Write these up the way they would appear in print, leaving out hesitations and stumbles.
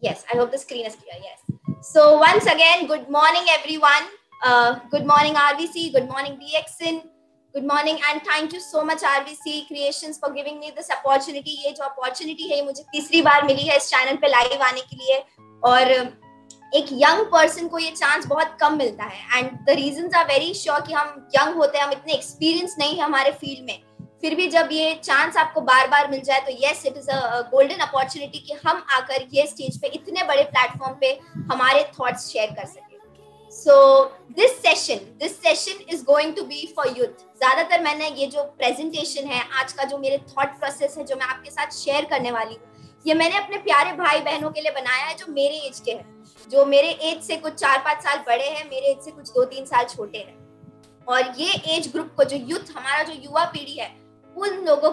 Yes, I hope the screen is clear. Yes. So once again, good morning, everyone. Good morning, RVC. Good morning, DXN. Good morning and thank you so much RVC Creations for giving me this opportunity. ये जो opportunity है मुझे तीसरी बार मिली है इस channel पे live आने के लिए और एक यंग पर्सन को ये चांस बहुत कम मिलता है and the reasons are very sure कि हम यंग होते हैं, हम इतने एक्सपीरियंस नहीं है हमारे फील्ड में, फिर भी जब ये चांस आपको बार बार मिल जाए तो yes it is a golden opportunity कि हम आकर ये स्टेज पे इतने बड़े प्लेटफॉर्म पे हमारे थॉट्स शेयर कर सके. So this session is going to be for youth. ज्यादातर मैंने ये जो प्रेजेंटेशन है आज का जो मेरे थॉट प्रोसेस है जो मैं आपके साथ शेयर करने वाली हूँ ये मैंने अपने प्यारे भाई बहनों के लिए बनाया है जो मेरे एज के हैं, जो मेरे एज से कुछ 4-5 साल बड़े हैं, मेरे एज से कुछ 2-3 साल छोटे हैं. और ये एज ग्रुप को जो यूथ हमारा जो युवा पीढ़ी है उन लोगों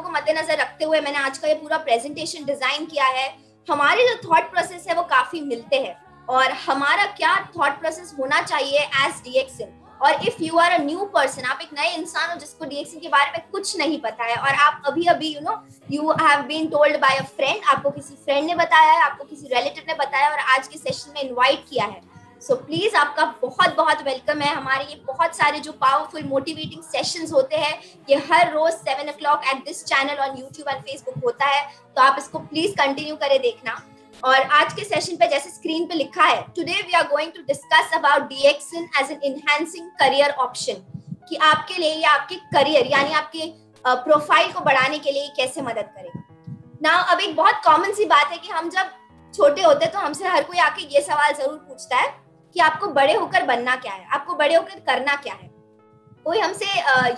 को मद्देनजर रखते हुए मैंने आज का ये पूरा प्रेजेंटेशन डिजाइन किया है. हमारे जो थॉट प्रोसेस है वो काफी मिलते हैं और हमारा क्या थॉट प्रोसेस होना चाहिए एज DXN. और if you are a new person, आप एक नए इंसान हो जिसको DXN के बारे में कुछ नहीं पता है और आप अभी you have been told by a friend, आपको किसी फ्रेंड ने बताया है, आपको किसी रिलेटिव ने बताया और आज के सेशन में इनवाइट किया है, सो प्लीज आपका बहुत बहुत वेलकम है. हमारे ये बहुत सारे जो पावरफुल मोटिवेटिंग सेशंस होते हैं ये हर रोज 7 o'clock at this channel on YouTube and Facebook होता है, तो आप इसको प्लीज कंटिन्यू करे देखना. और आज के सेशन पे जैसे स्क्रीन पे लिखा है, today we are going to discuss about DXN as an enhancing career option, कि आपके लिए या आपके करियर यानी आपके प्रोफाइल को बढ़ाने के लिए कैसे मदद करेगा. नाउ अब एक बहुत कॉमन सी बात है कि हम जब छोटे होते हैं तो हमसे हर कोई आके ये सवाल जरूर पूछता है कि आपको बड़े होकर बनना क्या है, आपको बड़े होकर करना क्या है. कोई हमसे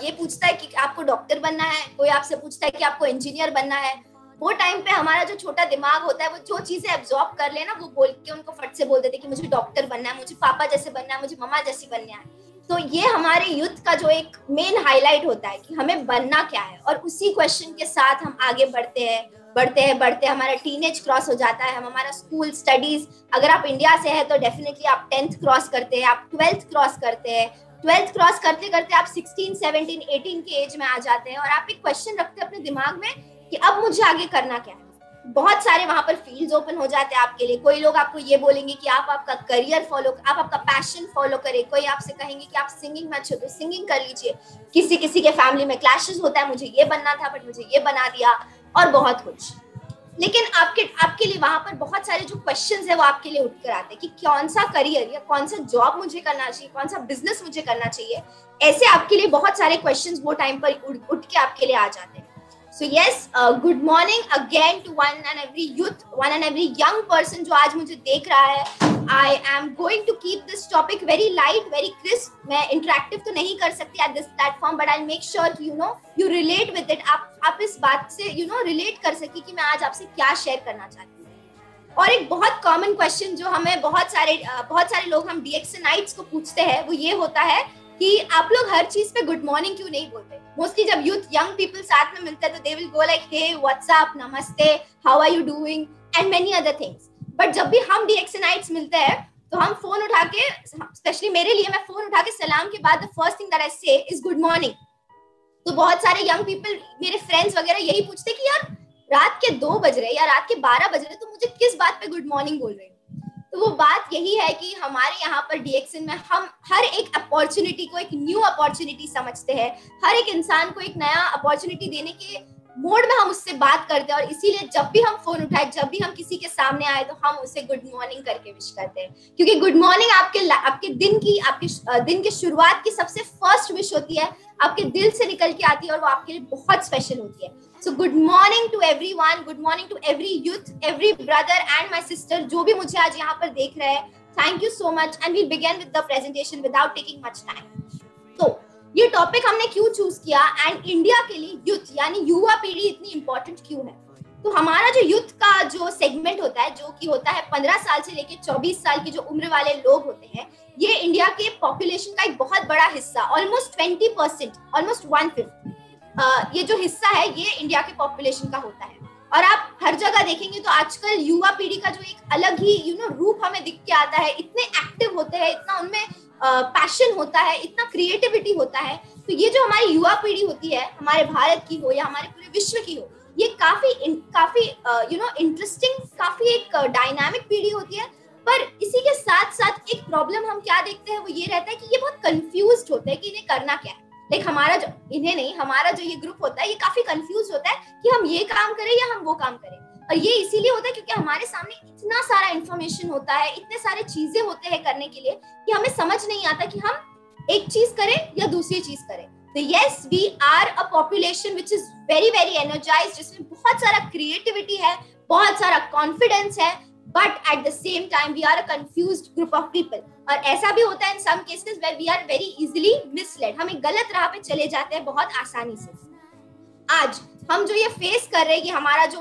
ये पूछता है कि आपको डॉक्टर बनना है, कोई आपसे पूछता है कि आपको इंजीनियर बनना है. वो टाइम पे हमारा जो छोटा दिमाग होता है वो जो चीजें एब्जॉर्ब कर लेना वो बोल के उनको फट से बोल देते कि मुझे डॉक्टर बनना है, मुझे पापा जैसे बनना है, मुझे मम्मा जैसी बनना है. तो ये हमारे यूथ का जो एक मेन हाईलाइट होता है कि हमें बनना क्या है और उसी क्वेश्चन के साथ हम आगे बढ़ते हमारा टीनेज क्रॉस हो जाता है, हम हमारा स्कूल स्टडीज, अगर आप इंडिया से है तो डेफिनेटली आप 10th क्रॉस करते हैं, आप 12th क्रॉस करते हैं, 12th क्रॉस करते करते आप 16, 17, 18 के एज में आ जाते हैं और आप एक क्वेश्चन रखते हैं अपने दिमाग में कि अब मुझे आगे करना क्या है. बहुत सारे वहां पर फील्ड्स ओपन हो जाते हैं आपके लिए. कोई लोग आपको ये बोलेंगे कि आप आपका करियर फॉलो, आप आपका पैशन फॉलो करें. कोई आपसे कहेंगे कि आप सिंगिंग में अच्छे हो तो सिंगिंग कर लीजिए. किसी के फैमिली में क्लैशेस होता है, मुझे ये बनना था बट मुझे ये बना दिया और बहुत कुछ. लेकिन आपके लिए वहां पर बहुत सारे जो क्वेश्चंस है वो आपके लिए उठकर आते हैं कि कौन सा करियर या कौन सा जॉब मुझे करना चाहिए, कौन सा बिजनेस मुझे करना चाहिए. ऐसे आपके लिए बहुत सारे क्वेश्चंस वो टाइम पर उठ के आपके लिए आ जाते हैं. So yes, good morning again to one and every youth, one and every young person जो आज मुझे देख रहा है. I am going to keep this topic very light, very crisp. मैं interactive तो नहीं कर सकती at this platform, but I'll make sure you relate with it. आप इस बात से relate कर सके कि मैं आज आपसे क्या शेयर करना चाहती हूँ. और एक बहुत कॉमन क्वेश्चन जो हमें बहुत सारे लोग हम DXNites को पूछते हैं वो ये होता है कि आप लोग हर चीज पे गुड मॉर्निंग क्यों नहीं बोलते. मोस्टली जब यूथ यंग पीपल साथ में मिलते हैं तो they will go like hey what's up, नमस्ते, how are you doing and many other things. But जब भी हम DXNites मिलते हैं तो हम फोन उठा के, स्पेशली मेरे लिए, मैं फोन उठा के सलाम के बाद the first thing that I से इज गुड मॉर्निंग. तो बहुत सारे यंग पीपल, मेरे फ्रेंड्स वगैरह यही पूछते कि यार रात के 2 बज रहे या रात के 12 बज रहे तो मुझे किस बात पे गुड मॉर्निंग बोल रहे हो. तो वो बात यही है कि हमारे यहाँ पर DXN में हम हर एक अपॉर्चुनिटी को एक न्यू अपॉर्चुनिटी समझते हैं. हर एक इंसान को एक नया अपॉर्चुनिटी देने के मोड में हम उससे बात करते हैं और इसीलिए जब भी हम फोन उठाए, जब भी हम किसी के सामने आए तो हम उसे गुड मॉर्निंग करके विश करते हैं, क्योंकि गुड मॉर्निंग आपके दिन की शुरुआत की सबसे फर्स्ट विश होती है, आपके दिल से निकल के आती है और वो आपके लिए बहुत स्पेशल होती है. So good morning to everyone, good morning to every youth, every brother and my sister जो भी मुझे आज यहाँ पर देख रहे हैं. Thank you so much and we'll begin with the presentation without taking much time. तो ये टॉपिक हमने क्यों चूज किया एंड इंडिया के लिए यूथ यानी युवा पीढ़ी इतनी इंपॉर्टेंट क्यों है. तो हमारा जो यूथ का जो सेगमेंट होता है, जो कि होता है 15 साल से लेकर 24 साल की जो उम्र वाले लोग होते हैं, ये इंडिया के पॉपुलेशन का एक बहुत बड़ा हिस्सा, ऑलमोस्ट 20%, ऑलमोस्ट 1/5 ये जो हिस्सा है ये इंडिया के पॉपुलेशन का होता है. और आप हर जगह देखेंगे तो आजकल युवा पीढ़ी का जो एक अलग ही रूप हमें दिख के आता है. इतने एक्टिव होते हैं, इतना उनमें पैशन होता है, इतना क्रिएटिविटी होता है. तो ये जो हमारी युवा पीढ़ी होती है, हमारे भारत की हो या हमारे पूरे विश्व की हो, ये काफी इंटरेस्टिंग, काफी एक डायनामिक पीढ़ी होती है। पर इसी के साथ साथ एक प्रॉब्लम हम क्या देखते हैं वो ये रहता है कि ये बहुत कंफ्यूज्ड होते हैं कि इन्हें करना क्या है। लाइक हमारा जो ये ग्रुप होता है ये काफी कंफ्यूज होता है कि हम ये काम करें या हम वो काम करें। और ये इसीलिए होता है क्योंकि हमारे सामने इतना सारा इंफॉर्मेशन होता है, इतने सारे चीजें होते हैं करने के लिए कि हमें समझ नहीं आता कि हम एक चीज करें या दूसरी चीज करें। तो yes, we are a population which is very very energized, जिसमें बहुत सारा क्रिएटिविटी है, बहुत सारा कॉन्फिडेंस है, but at the same time we are a confused group of people. और ऐसा भी होता है in some cases where we are very easily misled, हम एक गलत राह पे चले जाते हैं बहुत आसानी से। आज हम जो ये फेस कर रहे हैं कि हमारा जो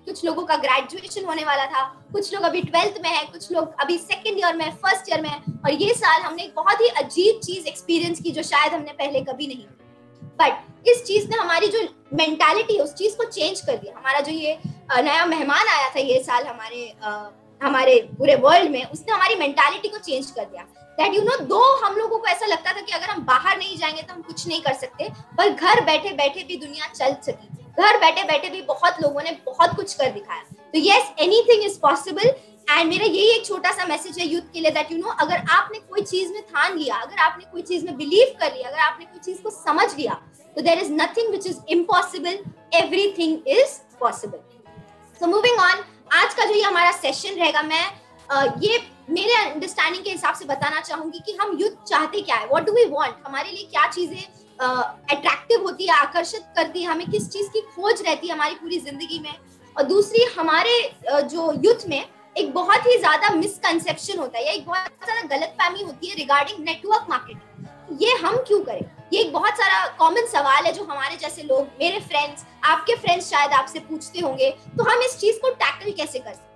कुछ लोगों का ग्रेजुएशन होने वाला था, कुछ लोग अभी 12th में है, कुछ लोग अभी 2nd ईयर में, 1st ईयर में है, और ये साल हमने एक बहुत ही अजीब चीज एक्सपीरियंस की जो शायद हमने पहले कभी नहीं की। बट इस चीज ने हमारी जो मेंटालिटी है उस चीज को चेंज कर दिया। हमारा जो ये नया मेहमान आया था ये साल हमारे पूरे वर्ल्ड में, उसने हमारी मेंटालिटी को चेंज कर दिया। दैट दो हम लोगों को ऐसा लगता था कि अगर हम बाहर नहीं जाएंगे तो हम कुछ नहीं कर सकते, पर घर बैठे बैठे भी दुनिया चल सकी, घर बैठे बैठे भी बहुत लोगों ने बहुत कुछ कर दिखाया। तो yes, anything is possible. And मेरा यही एक छोटा सा मैसेज है यूथ के लिए, दैट अगर आपने कोई चीज में ठान लिया, अगर आपने कोई चीज में बिलीव कर लिया, अगर आपने कोई चीज को समझ लिया, तो there is nothing which is impossible, everything is possible. So moving on, आज का जो ये हमारा सेशन रहेगा, मैं ये मेरे अंडरस्टैंडिंग के हिसाब से बताना चाहूंगी कि हम यूथ चाहते क्या है, व्हाट डू वी वांट, हमारे लिए क्या चीजें अट्रैक्टिव होती है, आकर्षित करती है, हमें किस चीज की खोज रहती है हमारी पूरी जिंदगी में। और दूसरी, हमारे जो यूथ में एक बहुत ही ज्यादा मिसकंसेप्शन होता है या एक बहुत ज्यादा गलतफहमी होती है रिगार्डिंग नेटवर्क मार्केटिंग। ये हम क्यों करें, ये एक बहुत सारा कॉमन सवाल है जो हमारे जैसे लोग, मेरे फ्रेंड्स, आपके फ्रेंड्स शायद आपसे पूछते होंगे। तो हम इस चीज को टैकल कैसे कर सकते हैं।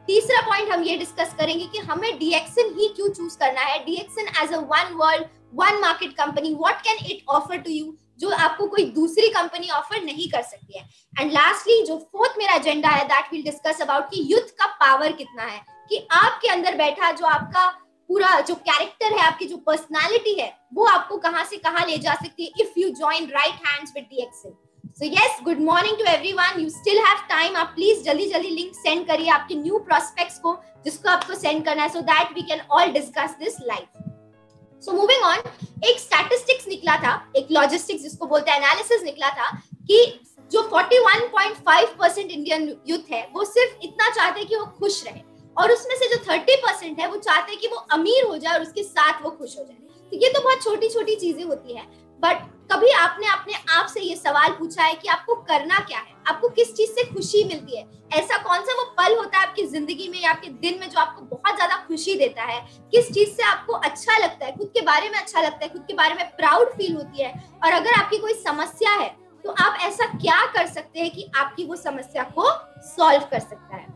तीसरा पॉइंट हम ये डिस्कस करेंगे कि हमें डीएक्सन ही क्यों चूज करना है, DXN as a one world one market company, what can it offer to you, जो आपको कोई दूसरी कंपनी ऑफर नहीं कर सकती है। एंड लास्टली, जो फोर्थ मेरा एजेंडा है, दैट विल डिस्कस अबाउट कि यूथ का पावर कितना है, कि आपके अंदर बैठा जो आपका पूरा जो कैरेक्टर है, आपकी जो पर्सनालिटी है, वो आपको कहां से कहां ले जा सकती है if you join right hands with DXN. So yes, good morning to everyone. You still have time. आप प्लीज जल्दी जल्दी लिंक सेंड करिए आपके न्यू प्रोस्पेक्ट्स को, जिसको आपको सेंड करना है, so that we can all discuss this live. So moving on, एक स्टैटिस्टिक्स निकला था, एक लॉजिस्टिक्स जिसको बोलते हैं एनालिसिस निकला था, कि जो 41.5% इंडियन यूथ है वो सिर्फ इतना चाहते हैं कि वो खुश रहे, और उसमें से जो 30% है वो चाहते हैं कि वो अमीर हो जाए और उसके साथ वो खुश हो जाए। तो ये तो बहुत छोटी छोटी चीजें होती है, बट कभी आपने अपने आप से ये सवाल पूछा है कि आपको करना क्या है, आपको किस चीज से खुशी मिलती है, ऐसा कौन सा वो पल होता है आपकी जिंदगी में या आपके दिन में जो आपको बहुत ज्यादा खुशी देता है, किस चीज से आपको अच्छा लगता है, खुद के बारे में अच्छा लगता है, खुद के बारे में प्राउड फील होती है, और अगर आपकी कोई समस्या है तो आप ऐसा क्या कर सकते हैं कि आपकी वो समस्या को सॉल्व कर सकता है।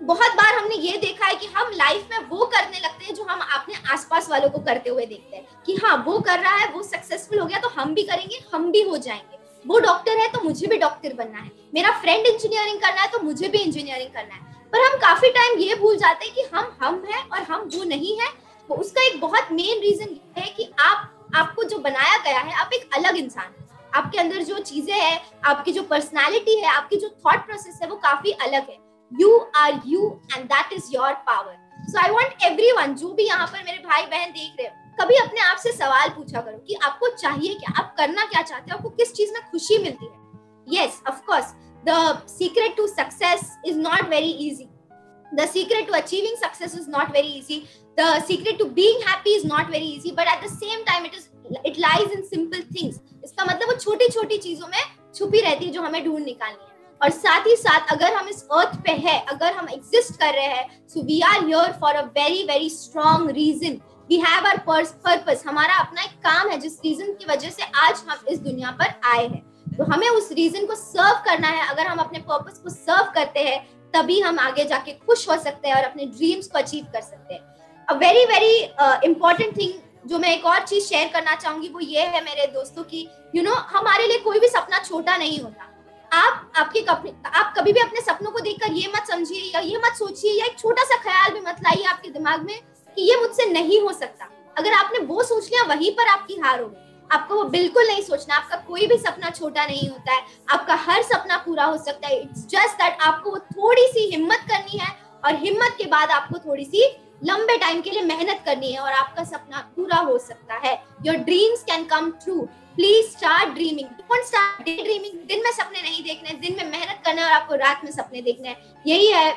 बहुत बार हमने ये देखा है कि हम लाइफ में वो करने लगते हैं जो हम अपने आसपास वालों को करते हुए देखते हैं, कि हाँ वो कर रहा है, वो सक्सेसफुल हो गया तो हम भी करेंगे, हम भी हो जाएंगे, वो डॉक्टर है तो मुझे भी डॉक्टर बनना है, मेरा फ्रेंड इंजीनियरिंग करना है तो मुझे भी इंजीनियरिंग करना है। पर हम काफी टाइम ये भूल जाते हैं कि हम हैं और हम वो नहीं है। तो उसका एक बहुत मेन रीजन ये है कि आपको जो बनाया गया है, आप एक अलग इंसान है, आपके अंदर जो चीजें हैं, आपकी जो पर्सनैलिटी है, आपकी जो थॉट प्रोसेस है, वो काफी अलग है। You are you and that is your power. So I want everyone, जो भी यहाँ पर मेरे भाई बहन देख रहे हो, कभी अपने आप से सवाल पूछा करो कि आपको चाहिए क्या, आप करना क्या चाहते हो, आपको किस चीज में खुशी मिलती है। Yes, of course, the secret to success is not very easy. The secret to achieving success is not very easy. The secret to being happy is not very easy. But at the same time, it lies in simple things. इसका मतलब वो छोटी छोटी चीजों में छुपी रहती है जो हमें ढूंढ निकालनी है। और साथ ही साथ अगर हम इस अर्थ पे है, अगर हम एग्जिस्ट कर रहे हैं, so we are here for a very very strong reason. We have our purpose, हमारा अपना एक काम है जिस रीजन की वजह से आज हम इस दुनिया पर आए हैं। तो हमें उस रीजन को सर्व करना है। अगर हम अपने पर्पस को सर्व करते हैं तभी हम आगे जाके खुश हो सकते हैं और अपने ड्रीम्स को अचीव कर सकते हैं। अ वेरी वेरी इंपॉर्टेंट थिंग जो मैं एक और चीज शेयर करना चाहूंगी वो ये है मेरे दोस्तों की, हमारे लिए कोई भी सपना छोटा नहीं होता। आप कभी भी अपने सपनों को देखकर ये मत समझिए या ये मत सोचिए या एक छोटा सा ख्याल भी मत लाइए आपके दिमाग में कि ये मुझसे नहीं हो सकता। अगर आपने वो सोच लिया वहीं पर आपकी हार होगी। आपको वो बिल्कुल नहीं सोचना। आपका कोई भी सपना छोटा नहीं होता है, आपका हर सपना पूरा हो सकता है। इट्स जस्ट दैट आपको वो थोड़ी सी हिम्मत करनी है, और हिम्मत के बाद आपको थोड़ी सी लंबे टाइम के लिए मेहनत करनी है, और आपका सपना पूरा हो सकता है। Your dreams can come true. Please start dreaming, don't start day dreaming. दिन में सपने नहीं देखने, दिन में मेहनत करना है और आपको रात में सपने देखने हैं। यही है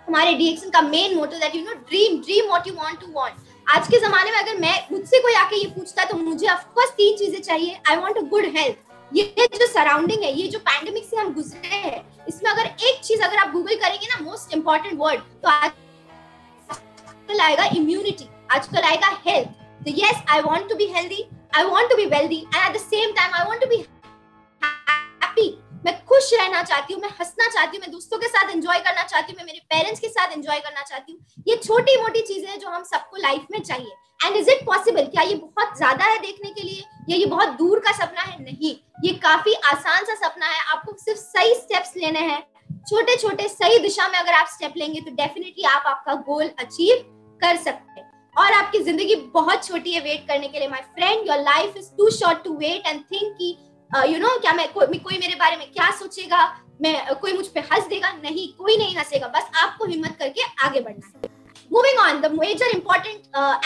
हमारे डीएक्सन का main motto, that you know dream what you want to want. आज के जमाने में अगर मैं मुझसे कोई आके ये पूछता है तो मुझे ऑफ कोर्स 3 चीजें चाहिए। I want a good health. ये जो सराउंडिंग है, ये जो पैंडेमिक से हम गुजरे हैं, इसमें अगर एक चीज अगर आप गूगल करेंगे ना, मोस्ट इंपॉर्टेंट वर्ड, तो आजकल आएगा इम्यूनिटी, आजकल आएगा हेल्थ। तो yes, I want to be healthy, I want to be wealthy, and at the same time I want to be happy. मैं खुश रहना चाहती हूँ, मैं हंसना चाहती हूँ, मैं दोस्तों के साथ एंजॉय करना चाहती हूँ, मैं मेरे पेरेंट्स के साथ एंजॉय करना चाहती हूँ। ये छोटी मोटी चीजें हैं जो हम सबको लाइफ में चाहिए। And is it possible? क्या ये बहुत ज्यादा है देखने के लिए, या ये बहुत दूर का सपना है? नहीं, ये काफी आसान सा सपना है। आपको सिर्फ सही स्टेप्स लेने हैं, छोटे छोटे सही दिशा में अगर आप स्टेप लेंगे तो डेफिनेटली आप आपका गोल अचीव कर सकते हैं। और आपकी जिंदगी बहुत छोटी है वेट करने के लिए my friend. Your life is too short to wait and think कि यू नो क्या कोई मेरे बारे में क्या सोचेगा, कोई मुझ पे हंस देगा? नहीं, कोई नहीं हंसेगा, बस आपको हिम्मत करके आगे बढ़ना है। Moving on, the major important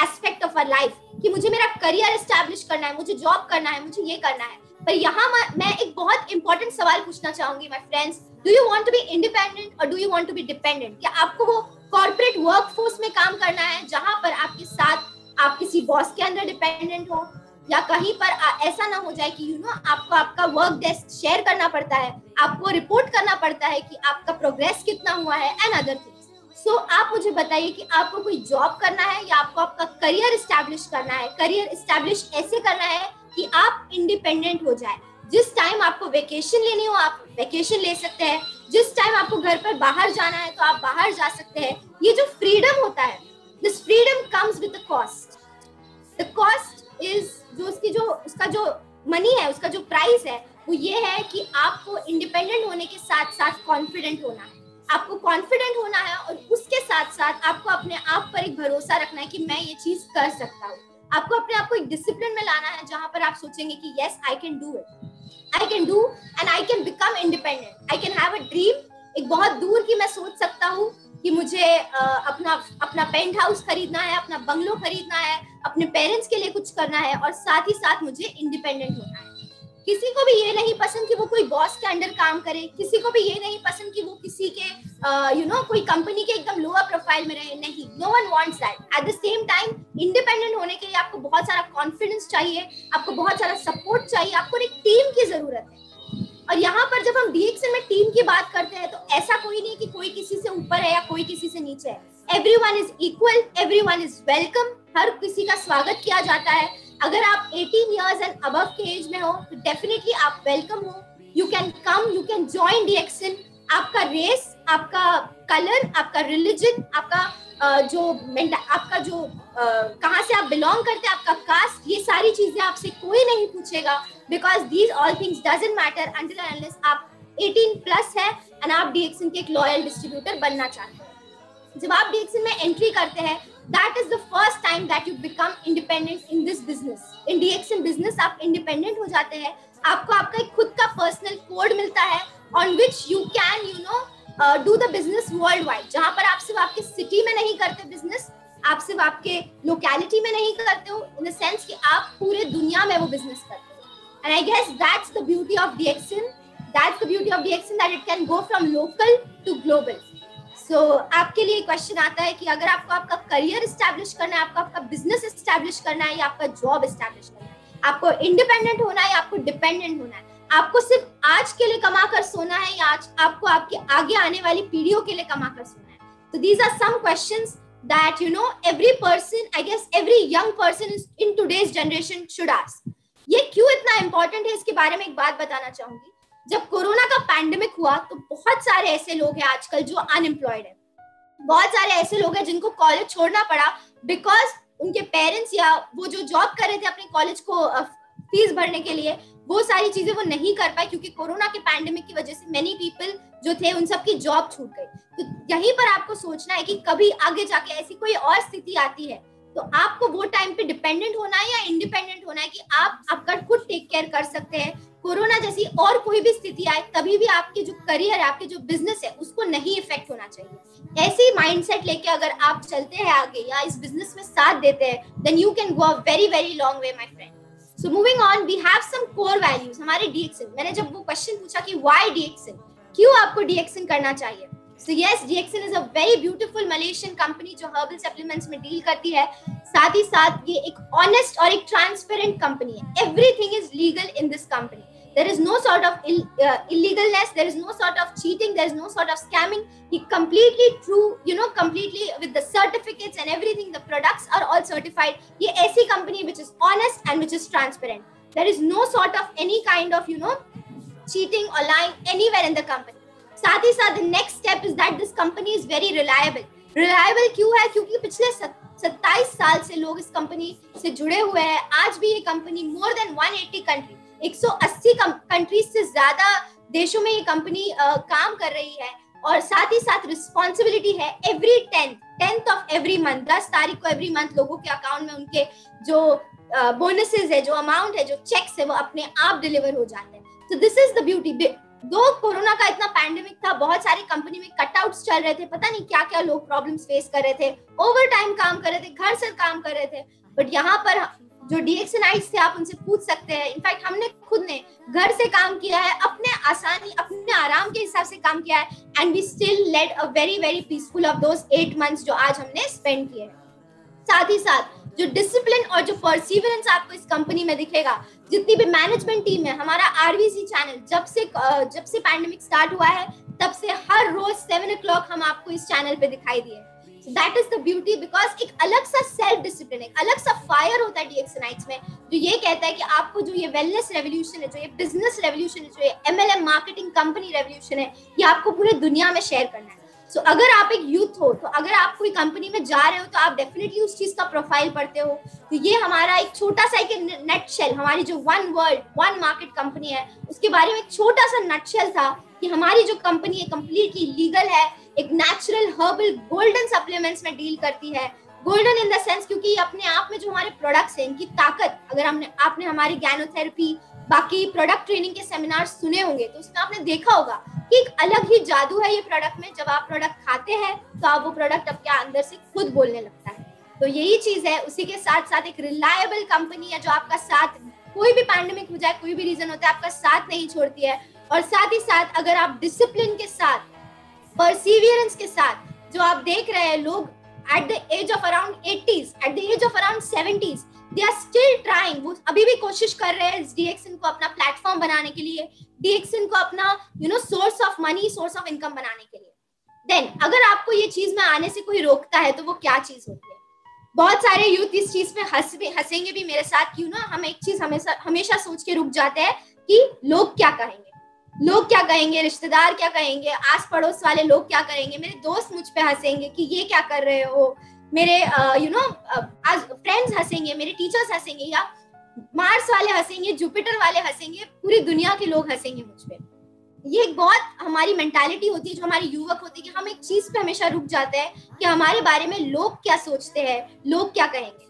aspect of our life, कि मुझे मेरा करियर एस्टैब्लिश करना है, मुझे जॉब करना है, मुझे ये करना है। पर यहाँ मैं एक बहुत इंपॉर्टेंट सवाल पूछना चाहूंगी my friends. Do you want to be independent और do you want to be dependent? क्या आपको वो कॉर्पोरेट वर्कफोर्स में काम करना है जहां पर आपके साथ आप किसी बॉस के अंदर डिपेंडेंट हो, या कहीं पर ऐसा ना हो जाए कि यू नो आपको आपका वर्क डेस्क शेयर करना पड़ता है, आपको रिपोर्ट करना पड़ता है कि आपका प्रोग्रेस कितना हुआ है एंड अदर थिंग्स। सो आप मुझे बताइए कि आपको कोई जॉब करना है या आपको आपका करियर एस्टैब्लिश करना है। करियर एस्टैब्लिश ऐसे करना है कि आप इंडिपेंडेंट हो जाए। जिस टाइम आपको वेकेशन लेनी हो आप वेकेशन ले सकते हैं, जिस टाइम आपको घर पर बाहर जाना है तो आप बाहर जा सकते हैं। ये जो फ्रीडम होता है, this freedom comes with the cost. The cost is उसका जो मनी है, उसका जो प्राइस है, वो ये है कि आपको इंडिपेंडेंट होने के साथ साथ कॉन्फिडेंट होना है। आपको कॉन्फिडेंट होना है और उसके साथ साथ आपको अपने आप पर एक भरोसा रखना है कि मैं ये चीज कर सकता हूँ। आपको अपने आप को एक डिसिप्लिन में लाना है जहां पर आप सोचेंगे कि yes I can do it, I can do and I can become independent. I can have a dream, एक बहुत दूर की मैं सोच सकता हूँ कि मुझे अपना पेंट हाउस खरीदना है, अपना बंगलो खरीदना है, अपने पेरेंट्स के लिए कुछ करना है, और साथ ही साथ मुझे इंडिपेंडेंट होना है। किसी को भी ये नहीं पसंद कि वो कोई बॉस के अंडर काम करे, किसी को भी ये नहीं पसंद कि वो किसी के कोई कंपनी के एकदम लोअर प्रोफाइल में रहे। नहीं, no one wants that. At the same time independent होने के लिए आपको बहुत सारा कॉन्फिडेंस चाहिए, आपको बहुत सारा सपोर्ट चाहिए, आपको एक टीम की जरूरत है। और यहाँ पर जब हम डीएक्सन में टीम की बात करते हैं तो ऐसा कोई नहीं कि कोई किसी से ऊपर है या कोई किसी से नीचे है। Everyone is equal, everyone is welcome, हर किसी का स्वागत किया जाता है। अगर आप 18 इयर्स एंड अबव के एज में हो तो डेफिनेटली आप वेलकम हो। You can come, you can join DXN. आपका रेस, आपका कलर, आपका रिलीजन, आपका कहाँ से आप बिलोंग करते हैं, आपका कास्ट, ये सारी चीजें आपसे कोई नहीं पूछेगा, because these all things doesn't matter until and unless आप 18 प्लस है एंड आप डीएक्सन के एक लॉयल डिस्ट्रीब्यूटर बनना चाहते हैं। जब आप डीएक्सन में एंट्री करते हैं, that is the first time that you become independent in this business. In DXN business आप इंडिपेंडेंट हो जाते हैं। आपको आपका एक खुद का पर्सनल कोड मिलता है on which you can do the business world wide, जहां पर आप सिर्फ आपके सिटी में नहीं करते बिजनेस, आप सिर्फ आपके लोकेलिटी में नहीं करते हो, इन द सेंस कि आप पूरे दुनिया में वो बिजनेस करते हो। And I guess that's the beauty of DXN, that's the beauty of DXN, that it can go from local to global. So आपके लिए क्वेश्चन आता है कि अगर आपको आपका करियर एस्टैब्लिश करना है, आपको आपका बिजनेस एस्टैब्लिश करना है या आपका जॉब एस्टैब्लिश करना है, आपको इंडिपेंडेंट होना है या आपको डिपेंडेंट होना है, आपको सिर्फ आज के लिए कमा कर सोना है या आज आपको आपके आगे आने वाली पीढ़ियों के लिए कमा कर सोना है? तो these are some questions that every person, I guess every young person in today's generation should ask. ये क्यों इतना इम्पोर्टेंट है, इसके बारे में एक बात बताना चाहूंगी। जब कोरोना का पैंडेमिक हुआ तो बहुत सारे ऐसे लोग हैं आजकल जो अनएम्प्लॉयड है। बहुत सारे ऐसे लोग हैं जिनको कॉलेज छोड़ना पड़ा बिकॉज उनके पेरेंट्स या वो जो जॉब कर रहे थे अपने कॉलेज को फीस भरने के लिए, वो सारी चीजें वो नहीं कर पाए क्योंकि कोरोना के पैंडेमिक की वजह से मेनी पीपल जो थे उन सबकी जॉब छूट गई। तो यहीं पर आपको सोचना है कि कभी आगे जाके ऐसी कोई और स्थिति आती है तो आपको वो टाइम पे डिपेंडेंट होना है या इंडिपेंडेंट होना है कि आप आपका खुद टेक केयर कर सकते हैं। कोरोना जैसी और कोई भी स्थिति आए तभी भी आपके जो करियर है, आपके जो बिजनेस है, उसको नहीं इफेक्ट होना चाहिए। ऐसे ही माइंडसेट लेके अगर आप चलते हैं आगे या इस बिजनेस में साथ देते हैं, then you can go a very very long way my friend. So moving on, we have some core values हमारे डीएक्सन। मैंने जब वो क्वेश्चन पूछा कि व्हाई डीएक्सन, क्यों आपको डीएक्सन करना चाहिए, so yes, DXN is a very beautiful Malaysian company जो हर्बल सप्लीमेंट्स में डील करती है। साथ ही साथ ये एक ऑनेस्ट और एक ट्रांसपेरेंट कंपनी है। Everything is legal in this company. There is no sort of illegalness, there is no sort of cheating, there is no sort of scamming. He completely true, completely with the certificates and everything, the products are all certified. ये ऐसी company which is honest and which is transparent. There is no sort of any kind of, cheating or lying anywhere in the company. साथ ही साथ the next step is that this company is very reliable. Reliable क्यों है? क्योंकि पिछले 27 साल से लोग इस कंपनी से जुड़े हुए हैं। आज भी ये company more than 180 country, 180 countries से ज्यादा देशों में ये कंपनी काम कर रही है। और साथ ही साथ रिस्पॉन्सिबिलिटी है every 10th of every month, 10 तारीख को एवरी मंथ लोगों के अकाउंट में उनके जो बोनसेस है, जो अमाउंट है, जो चेक्स है, वो अपने आप डिलीवर हो जाते हैं। सो दिस इज द ब्यूटी। दो कोरोना का इतना पैंडेमिक था, बहुत सारी कंपनी में कटआउट्स चल रहे थे, पता नहीं क्या क्या लोग प्रॉब्लम्स फेस कर रहे थे, ओवर टाइम काम कर रहे थे, घर से काम कर रहे थे, बट यहाँ पर जो डीएक्सनाइट्स थे आप उनसे पूछ सकते हैं। इनफैक्ट हमने खुद ने घर से काम किया है, अपने आसानी, अपने आराम के हिसाब से काम किया है, and we still led a very very peaceful of those 8 months जो आज हमने स्पेंड किए हैं। साथ ही साथ जो डिसिप्लिन और जो परसिवरेंस आपको इस कंपनी में दिखेगा, जितनी भी मैनेजमेंट टीम है, हमारा आरवीसी चैनल जब से पैंडेमिक स्टार्ट हुआ है तब से हर रोज 7 o'clock हम आपको इस चैनल पे दिखाई दिए। So that is the beauty, because एक अलग सा सेल्फ डिसिप्लिन, एक अलग सा फायर होता है डीएक्सनाइट्स में, जो ये कहता है कि आपको जो ये वेलनेस रेवोल्यूशन है, जो ये बिजनेस रेवोल्यूशन है, जो ये एमएलएम मार्केटिंग कंपनी रेवोल्यूशन है, ये आपको पूरे दुनिया में शेयर करना है। सो अगर आप एक यूथ हो, तो अगर आप कोई कंपनी में जा रहे हो, तो आप डेफिनेटली उस चीज का प्रोफाइल पढ़ते हो। तो ये हमारा एक छोटा सा एक नटशेल, हमारी जो one world one market company है, उसके बारे में एक छोटा सा नटशेल था कि हमारी जो कंपनी है कंप्लीटली लीगल है, एक नेचुरल हर्बल गोल्डन सप्लीमेंट्स में डील करती है। गोल्डन इन द सेंस क्योंकि ये अपने आप में जो हमारे प्रोडक्ट्स हैं, इनकी ताकत, अगर आपने हमारी गैनोथेरेपी, बाकी प्रोडक्ट ट्रेनिंग के सेमिनार सुने होंगे, तो उसमें आपने देखा होगा कि एक अलग ही जादू है ये प्रोडक्ट में। जब आप प्रोडक्ट खाते हैं तो आप वो प्रोडक्ट आपके अंदर से खुद बोलने लगता है। तो यही चीज है। उसी के साथ साथ एक रिलायबल कंपनी है जो आपका साथ, कोई भी पैंडेमिक हो जाए, कोई भी रीजन होता है, आपका साथ नहीं छोड़ती है। और साथ ही साथ अगर आप डिसिप्लिन के साथ, परसिवियरेंस के साथ, जो आप देख रहे हैं लोग at the age of around 80s, at the age of around 70s, they are still trying, वो अभी भी कोशिश कर रहे हैं डीएक्सन को अपना प्लेटफॉर्म बनाने के लिए, डीएक्सन को अपना source of money, source of income बनाने के लिए। देन अगर आपको ये चीज में आने से कोई रोकता है तो वो क्या चीज होती है? बहुत सारे यूथ इस चीज में हंसेंगे भी मेरे साथ, क्यों ना हम एक चीज हमेशा सोच के रुक जाते हैं कि लोग क्या कहेंगे, लोग क्या कहेंगे, रिश्तेदार क्या कहेंगे, आस पड़ोस वाले लोग क्या करेंगे, मेरे दोस्त मुझ पे हंसेंगे कि ये क्या कर रहे हो, मेरे फ्रेंड्स हंसेंगे, मेरे टीचर्स हंसेंगे, या मार्स वाले हंसेंगे, जुपिटर वाले हंसेंगे, पूरी दुनिया के लोग हंसेंगे मुझ पे। ये एक बहुत हमारी मेंटालिटी होती है, जो हमारी युवक होती है, कि हम एक चीज पे हमेशा रुक जाते हैं कि हमारे बारे में लोग क्या सोचते हैं, लोग क्या कहेंगे।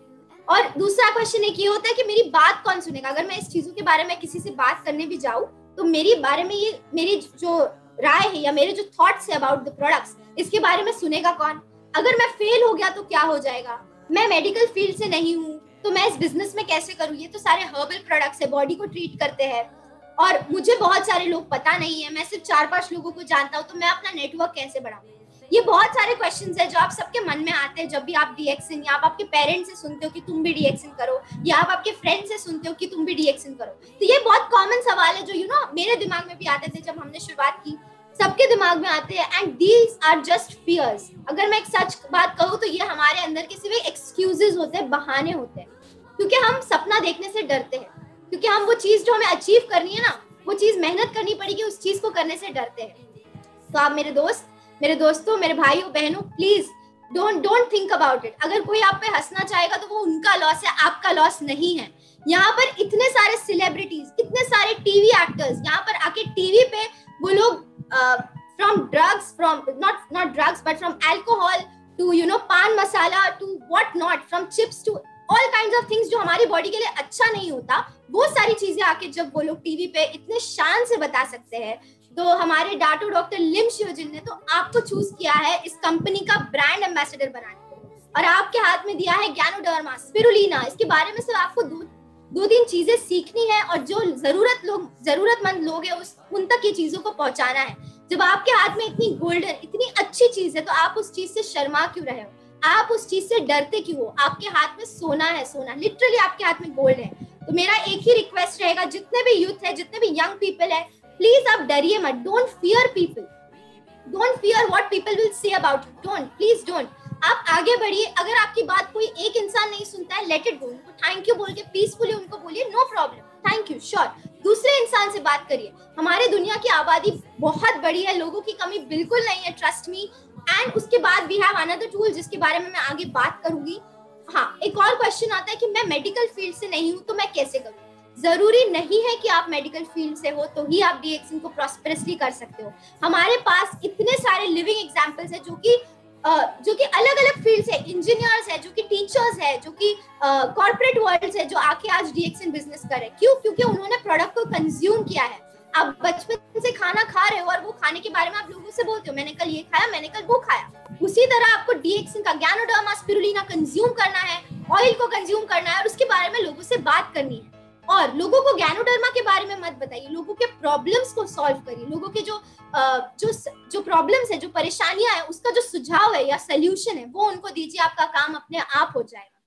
और दूसरा क्वेश्चन एक ये होता है कि मेरी बात कौन सुनेगा? अगर मैं इस चीजों के बारे में किसी से बात करने भी जाऊं तो मेरी बारे में, ये मेरी जो राय है या मेरे जो थॉट्स है अबाउट द प्रोडक्ट्स, इसके बारे में सुनेगा कौन? अगर मैं फेल हो गया तो क्या हो जाएगा? मैं मेडिकल फील्ड से नहीं हूँ तो मैं इस बिजनेस में कैसे करूँ? ये तो सारे हर्बल प्रोडक्ट्स है, बॉडी को ट्रीट करते हैं, और मुझे बहुत सारे लोग पता नहीं है, मैं सिर्फ 4-5 लोगों को जानता हूँ, तो मैं अपना नेटवर्क कैसे बढ़ाऊँ? ये बहुत सारे क्वेश्चंस है जो आप सबके मन में आते हैं जब भी आप डीएक्सन, या आप आपके पेरेंट्स से सुनते हो कि तुम भी डीएक्सन करो, या आप आपके फ्रेंड से सुनते हो कि तुम भी डीएक्सन करो। तो ये बहुत कॉमन सवाल है जो मेरे दिमाग में भी आते थे जब हमने शुरुआत की, सबके दिमाग में आते हैं, and these are just fears. अगर मैं एक सच बात कहूँ तो ये हमारे अंदर के सिर्फ एक्सक्यूजेस होते हैं, बहाने होते हैं, क्योंकि हम सपना देखने से डरते हैं, क्योंकि हम वो चीज जो हमें अचीव करनी है ना, वो चीज मेहनत करनी पड़ेगी, उस चीज को करने से डरते हैं। तो आप मेरे दोस्तों, मेरे भाइयों बहनों, please don't think about it. अगर कोई आप पे हंसना चाहेगा तो वो उनका लॉस है, आपका लॉस नहीं है। यहाँ पर इतने सारे सेलिब्रिटीज, इतने सारे टीवी एक्टर्स यहाँ पर आके टीवी पे वो लोग from drugs, from not drugs but from alcohol, to paan masala, to what not, from chips to all kinds of things जो हमारी बॉडी के लिए अच्छा नहीं होता, वो सारी चीजें आके जब वो लोग टीवी पे इतने शान से बता सकते हैं, तो हमारे डाटो डॉक्टर लिम शिवजिन ने तो आपको चूज किया है इस कंपनी का ब्रांड एम्बेसडर बनाने को, और आपके हाथ में दिया है गैनोडर्मा स्पिरुलिना। इसके बारे में सिर्फ आपको दो तीन चीजें सीखनी है, और जो जरूरतमंद लोग हैं उन तक ये चीजों को पहुंचाना है। जब आपके हाथ में इतनी गोल्डन, इतनी अच्छी चीज है, तो आप उस चीज से शर्मा क्यों रहे हो, आप उस चीज से डरते क्यों हो? आपके हाथ में सोना है, सोना लिटरली आपके हाथ में गोल्ड है। तो मेरा एक ही रिक्वेस्ट रहेगा, जितने भी यूथ है, जितने भी यंग पीपल है, प्लीज आप डरिए मत। Don't fear people, don't fear what people will say about you, don't, please don't. आप आगे बढ़िए। अगर आपकी बात कोई एक इंसान नहीं सुनता है, लेट इट गो। उनको थैंक यू बोल के पीसफुली उनको बोलिए, no problem, thank you, sure. दूसरे इंसान से बात करिए। हमारे दुनिया की आबादी बहुत बड़ी है, लोगों की कमी बिल्कुल नहीं है, ट्रस्ट मी। एंड उसके बाद वी हैव अनदर टूल जिसके बारे में मैं आगे बात करूंगी। हाँ, एक और क्वेश्चन आता है कि मैं मेडिकल फील्ड से नहीं हूँ तो मैं कैसे करूँ? जरूरी नहीं है कि आप मेडिकल फील्ड से हो तो ही आप डीएक्सन को प्रॉस्परसली कर सकते हो। हमारे पास इतने सारे लिविंग एग्जांपल्स है जो कि अलग अलग फील्ड है, इंजीनियर्स है, जो कि टीचर्स है, जो कि कॉर्पोरेट वर्ल्ड है, जो आके आज डीएक्सन बिजनेस करे। क्यों? क्योंकि उन्होंने प्रोडक्ट को कंज्यूम किया है। आप बचपन से खाना खा रहे हो और वो खाने के बारे में आप लोगों से बोलते हो, मैंने कल ये खाया, मैंने कल वो खाया। उसी तरह आपको डीएक्सन का गैनोडर्मा स्पिरुलिना कंज्यूम करना है, ऑयल को कंज्यूम करना है, और उसके बारे में लोगों से बात करनी है। और लोगों को गैनोडर्मा के बारे में मत बताइए, लोगों के प्रॉब्लम्स को सॉल्व करिए। लोगों के जो प्रॉब्लम्स है, जो परेशानियां है, उसका जो सुझाव है या सोल्यूशन है, वो उनको दीजिए। आपका काम अपने आप हो जाएगा।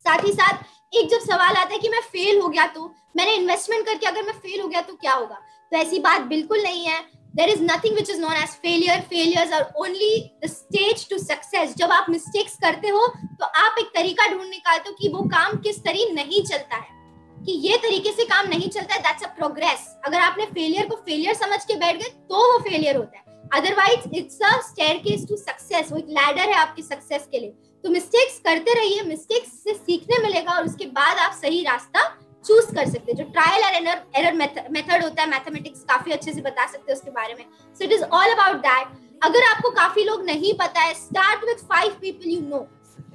साथ ही साथ एक जब सवाल आता है कि मैं फेल हो गया, तो मैंने इन्वेस्टमेंट करके अगर मैं फेल हो गया तो क्या होगा, तो ऐसी बात बिल्कुल नहीं है। There is nothing which is known as failure. Failures are only the stage to success. जब आप मिस्टेक्स करते हो तो आप एक तरीका ढूंढ निकालते हो कि वो काम किस तरह नहीं चलता है, कि ये तरीके से काम नहीं चलता है, दैट्स अ प्रोग्रेस। अगर आपने फेलियर को फेलियर समझ के बैठ गए तो वो फेलियर होता है, otherwise it's a staircase to success. वो एक लैडर है आपकी सक्सेस के लिए। तो मिस्टेक्स करते रहिए, मिस्टेक्स से सीखने मिलेगा और उसके बाद आप सही रास्ता चूज कर सकते हैं। जो ट्रायल और एरर मेथड होता है, मैथमेटिक्स काफी अच्छे से बता सकते हैं उसके बारे में। So it is all about that. अगर आपको काफी लोग नहीं पता है, start with 5 people you know.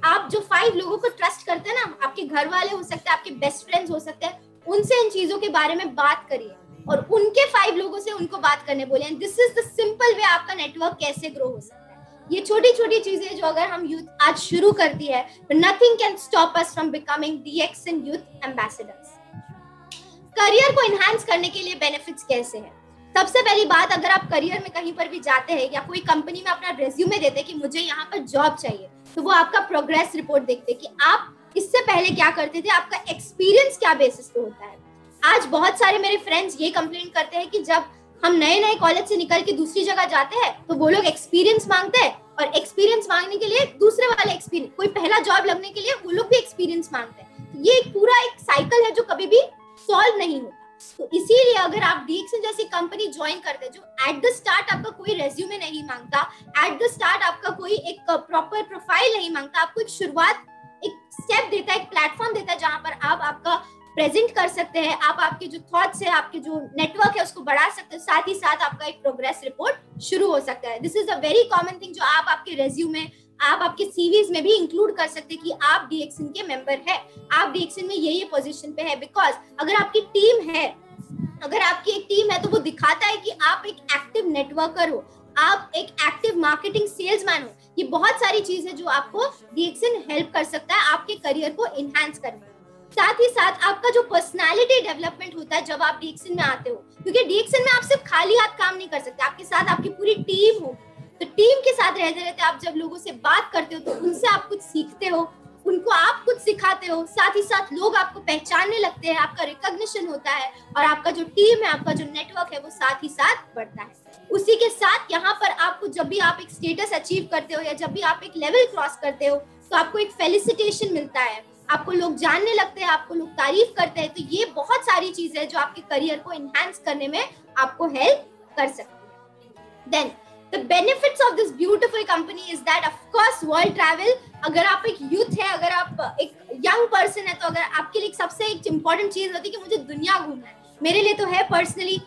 आप जो 5 लोगों को ट्रस्ट करते हैं ना, आपके घर वाले हो सकते हैं, आपके बेस्ट फ्रेंड्स हो सकते हैं, उनसे इन चीजों के बारे में बात करिए और उनके 5 लोगों से उनको बात करने बोले। And this is the simple way आपका नेटवर्क कैसे ग्रो हो सकता है। ये छोटी छोटी चीजें जो अगर हम यूथ आज शुरू करती है, nothing can stop us from becoming DXN youth ambassadors. Career को इनहांस करने के लिए बेनिफिट्स कैसे हैं? सबसे पहली बात, अगर आप करियर में कहीं पर भी जाते हैं या कोई कंपनी में अपना रेज्यूमे देते हैं कि मुझे यहाँ पर जॉब चाहिए, तो वो आपका प्रोग्रेस रिपोर्ट देखते हैं कि आप इससे पहले क्या करते थे, आपका एक्सपीरियंस क्या बेसिस पे होता है। आज बहुत सारे मेरे फ्रेंड्स ये कंप्लेंट करते हैं कि जब हम नए नए कॉलेज से निकल के दूसरी जगह जाते हैं तो वो लोग एक्सपीरियंस मांगते हैं, और एक्सपीरियंस मांगने के लिए दूसरे वाले एक्सपीरियंस, कोई पहला जॉब लगने के लिए वो लोग भी एक्सपीरियंस मांगते हैं। तो ये पूरा एक साइकिल है जो कभी भी सॉल्व नहीं होता। तो इसीलिए अगर आप डीएक्सन जैसी कंपनी ज्वाइन करते हैं जो एट द स्टार्ट आपका कोई रेज्यूमे नहीं मांगता, एट द स्टार्ट आपका कोई एक प्रॉपर प्रोफाइल नहीं मांगता, आपको एक शुरुआत, एक स्टेप देता है, एक प्लेटफॉर्म देता है जहां पर आप आपका प्रेजेंट कर सकते हैं, आप आपके जो थॉट्स है, आपके जो नेटवर्क है उसको बढ़ा सकते हैं, साथ ही साथ आपका एक प्रोग्रेस रिपोर्ट शुरू हो सकता है। This is a very common thing जो आप आपके रेज्यूमे, आप आपके सीवीज में भी इंक्लूड कर सकते हैं कि आप डीएक्सन के मेंबर है, आप डीएक्सन में ये पोजीशन पे है। बिकॉज अगर आपकी टीम है, अगर आपकी एक टीम है, तो वो दिखाता है कि आप एक एक्टिव नेटवर्कर हो, आप एक एक्टिव मार्केटिंग सेल्समैन हो। ये बहुत सारी चीज है जो आपको डीएक्सन हेल्प कर सकता है आपके करियर को इनहैंस करने में। साथ ही साथ आपका जो पर्सनालिटी डेवलपमेंट होता है जब आप डीएक्सन में आते हो, क्योंकि डीएक्सन में आप सिर्फ खाली हाथ काम नहीं कर सकते, आपके साथ आपकी पूरी टीम होगी। तो टीम के साथ रहते रहते आप जब लोगों से बात करते हो तो उनसे आप कुछ सीखते हो, उनको आप कुछ सिखाते हो, साथ ही साथ लोग आपको पहचानने लगते हैं, आपका रिकॉग्निशन होता है और आपका जो टीम है, आपका जो नेटवर्क है वो साथ ही साथ बढ़ता है। उसी के साथ यहाँ पर आपको जब भी आप एक स्टेटस अचीव करते हो या जब भी आप एक लेवल क्रॉस करते हो तो आपको एक फेलिसिटेशन मिलता है, आपको लोग जानने लगते हैं, आपको लोग तारीफ करते हैं। तो ये बहुत सारी चीजें हैं जो आपके करियर को इनहैंस करने में आपको हेल्प कर सकती है। Then the benefits of this beautiful company is that of course world travel। अगर आप एक यूथ है, अगर आप एक यंग पर्सन है, तो अगर आपके लिए सबसे एक इम्पोर्टेंट चीज होती है कि मुझे दुनिया घूमना है, मेरे लिए तो है पर्सनली।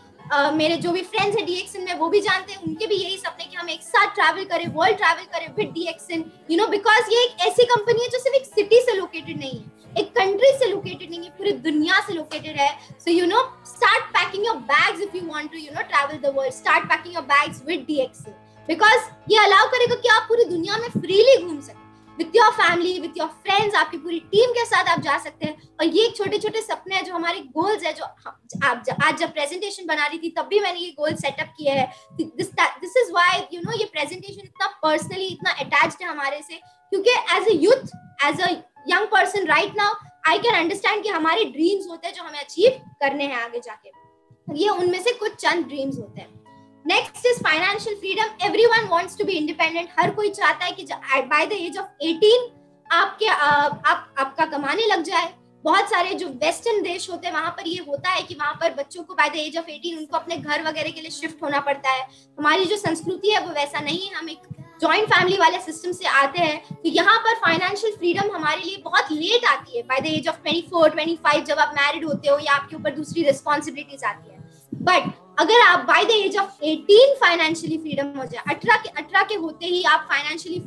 मेरे जो भी फ्रेंड्स हैं डीएक्सन में वो भी जानते हैं, उनके भी यही सपने कि हम एक साथ ट्रैवल करें, वर्ल्ड ट्रैवल करें विद डीएक्सन, यू नो, बिकॉज ये एक ऐसी कंपनी है जो सिर्फ एक सिटी से लोकेटेड नहीं है, एक कंट्री से लोकेटेड नहीं है, पूरी दुनिया से लोकेटेड है. So you know, start packing your bags if you want to, you know, travel the world. Start packing your bags with DXN, because ये अलाउ करेगा कि आप पूरी दुनिया में फ्रीली घूम सकते with your family, with your friends, आपकी पूरी टीम के साथ आप जा सकते हैं. और ये छोटे छोटे सपने हैं जो हमारे गोल्स है, जो आज जब प्रेजेंटेशन बना रही थी तब भी मैंने ये गोल सेटअप किए हैं. This is why you know ये प्रेजेंटेशन इतना पर्सनली इतना अटैच्ड है हमारे से, क्योंकि as a youth, as a young person right now I can understand कि हमारे ड्रीम्स होते हैं जो हमें अचीव करने हैं आगे जाके. ये उनमें से कुछ चंद ड्रीम्स होते हैं. Next is financial freedom. Everyone wants to be independent. हर कोई चाहता है कि बाय द एज ऑफ 18 आपका कमाने लग जाए. बहुत सारे जो वेस्टर्न देश होते हैं वहां पर ये होता है कि वहां पर बच्चों को बाय द एज ऑफ 18 उनको अपने घर वगैरह के लिए शिफ्ट होना पड़ता है. हमारी जो संस्कृति है वो वैसा नहीं है, हम एक जॉइंट फैमिली वाले सिस्टम से आते हैं. तो यहाँ पर फाइनेंशियल फ्रीडम हमारे लिए बहुत लेट आती है, बाय द एज ऑफ 24, 25 जब आप मैरिड होते हो या आपके ऊपर दूसरी रिस्पॉन्सिबिलिटीज आती है. बट अगर आप by the age of 18 financially freedom हो जाए, 18 के होते ही आप फाइनेंशियली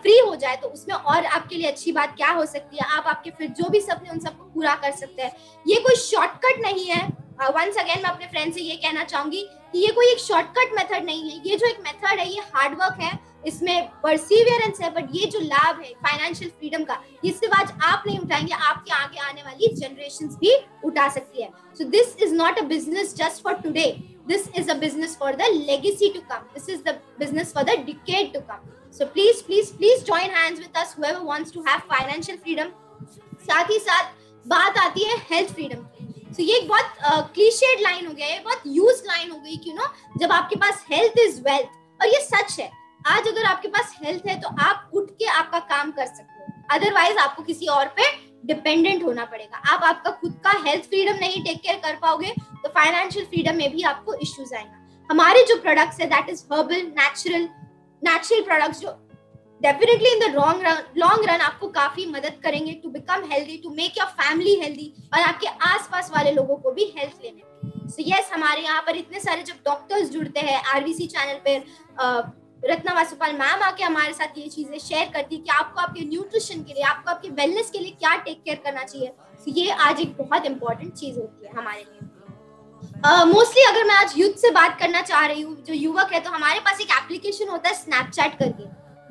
फ्री हो जाए, तो उसमें और आपके लिए अच्छी बात क्या हो सकती है. आप आपके फिर जो भी सपने उन सबको पूरा कर सकते हैं. ये कोई शॉर्टकट नहीं है. वंस अगेन मैं अपने फ्रेंड से ये कहना चाहूंगी कि ये कोई एक शॉर्टकट मेथड नहीं है. ये जो एक मेथड है ये हार्डवर्क है, इसमें परसिवियरेंस है. बट ये जो लाभ है फाइनेंशियल फ्रीडम का, ये सिर्फ आज आप नहीं उठाएंगे, आपके आगे आने वाली जनरेशंस भी उठा सकती है. So this is not a business just for today, this is a business for the legacy to come, this is the business for the decade to come. So please join hands with us whoever wants to have financial freedom. साथ ही साथ बात आती है health freedom की. तो ये एक बहुत क्लीशेड लाइन हो गया है, बहुत यूज लाइन हो गई, क्यों ना, जब आपके पास हेल्थ इज वेल्थ. और ये सच है. आज अगर आपके पास हेल्थ है तो आप उठ के आपका काम कर सकते हो, अदरवाइज आपको किसी और पे डिपेंडेंट होना पड़ेगा. आप आपका खुद का हेल्थ फ्रीडम नहीं टेक केयर कर पाओगे तो फाइनेंशियल फ्रीडम में भी आपको इश्यूज आएगा. हमारे जो प्रोडक्ट्स है that is herbal natural products, जो definitely in the long run आपको काफी मदद करेंगे to become healthy, to make your family healthy और आपके आसपास वाले लोगों को भी हेल्थ लेने. सो यस, हमारे यहाँ पर इतने सारे जब डॉक्टर्स जुड़ते हैं आरवीसी चैनल पे, रत्ना वासुपाल मैम आके हमारे साथ ये चीजें शेयर करती है कि आपको आपके न्यूट्रिशन के लिए, आपको आपके वेलनेस के लिए क्या टेक केयर करना चाहिए. so ये आज एक बहुत इंपॉर्टेंट चीज होती है हमारे लिए. मोस्टली अगर मैं आज यूथ से बात करना चाह रही हूँ, जो युवक है, तो हमारे पास एक एप्लीकेशन होता है स्नैपचैट करके,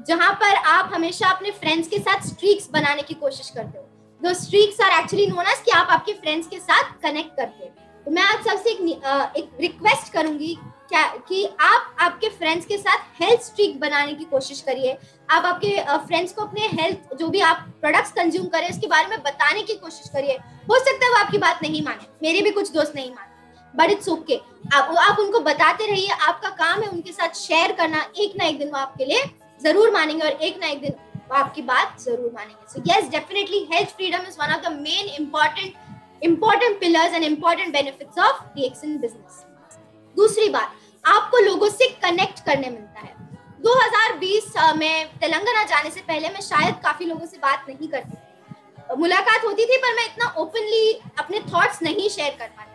जहां पर आप हमेशा अपने फ्रेंड्स के साथ स्ट्रीक्स बनाने की कोशिश करते हो. दो streaks are actually known as कि आप आपके फ्रेंड्स के साथ कनेक्ट करते हो. तो मैं आज सबसे एक रिक्वेस्ट करूंगी क्या कि आप आपके फ्रेंड्स के साथ हेल्थ स्ट्रीक बनाने की कोशिश करिए. आप आपके फ्रेंड्स को अपने हेल्थ जो भी आप प्रोडक्ट्स कंज्यूम करें उसके बारे में बताने की कोशिश करिए. हो सकता है वो आपकी बात नहीं माने, मेरे भी कुछ दोस्त नहीं माने, बट इट्स ओके. आप उनको बताते रहिए. आपका काम है उनके साथ शेयर करना. एक ना एक दिन वो आपके लिए जरूर मानेंगे और एक ना एक दिन वो आपकी बात जरूर मानेंगे. So yes, definitely health freedom is one of the main important pillars and important benefits of DXN business. दूसरी बात, आपको लोगों से कनेक्ट करने मिलता है. 2020 में तेलंगाना जाने से पहले मैं शायद काफी लोगों से बात नहीं करती थी. मुलाकात होती थी पर मैं इतना ओपनली अपने थॉट्स नहीं शेयर कर पाती.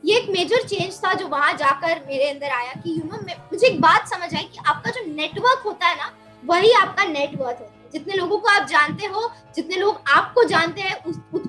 ये एक मेजर चेंज था जो वहां जाकर मेरे अंदर आया कि यू नो मुझे एक बात समझ आई कि आपका जो नेटवर्क होता है ना, वही आपका नेटवर्थ होता है. जितने लोगों को आप जानते हो, जितने लोग आपको जानते हैं,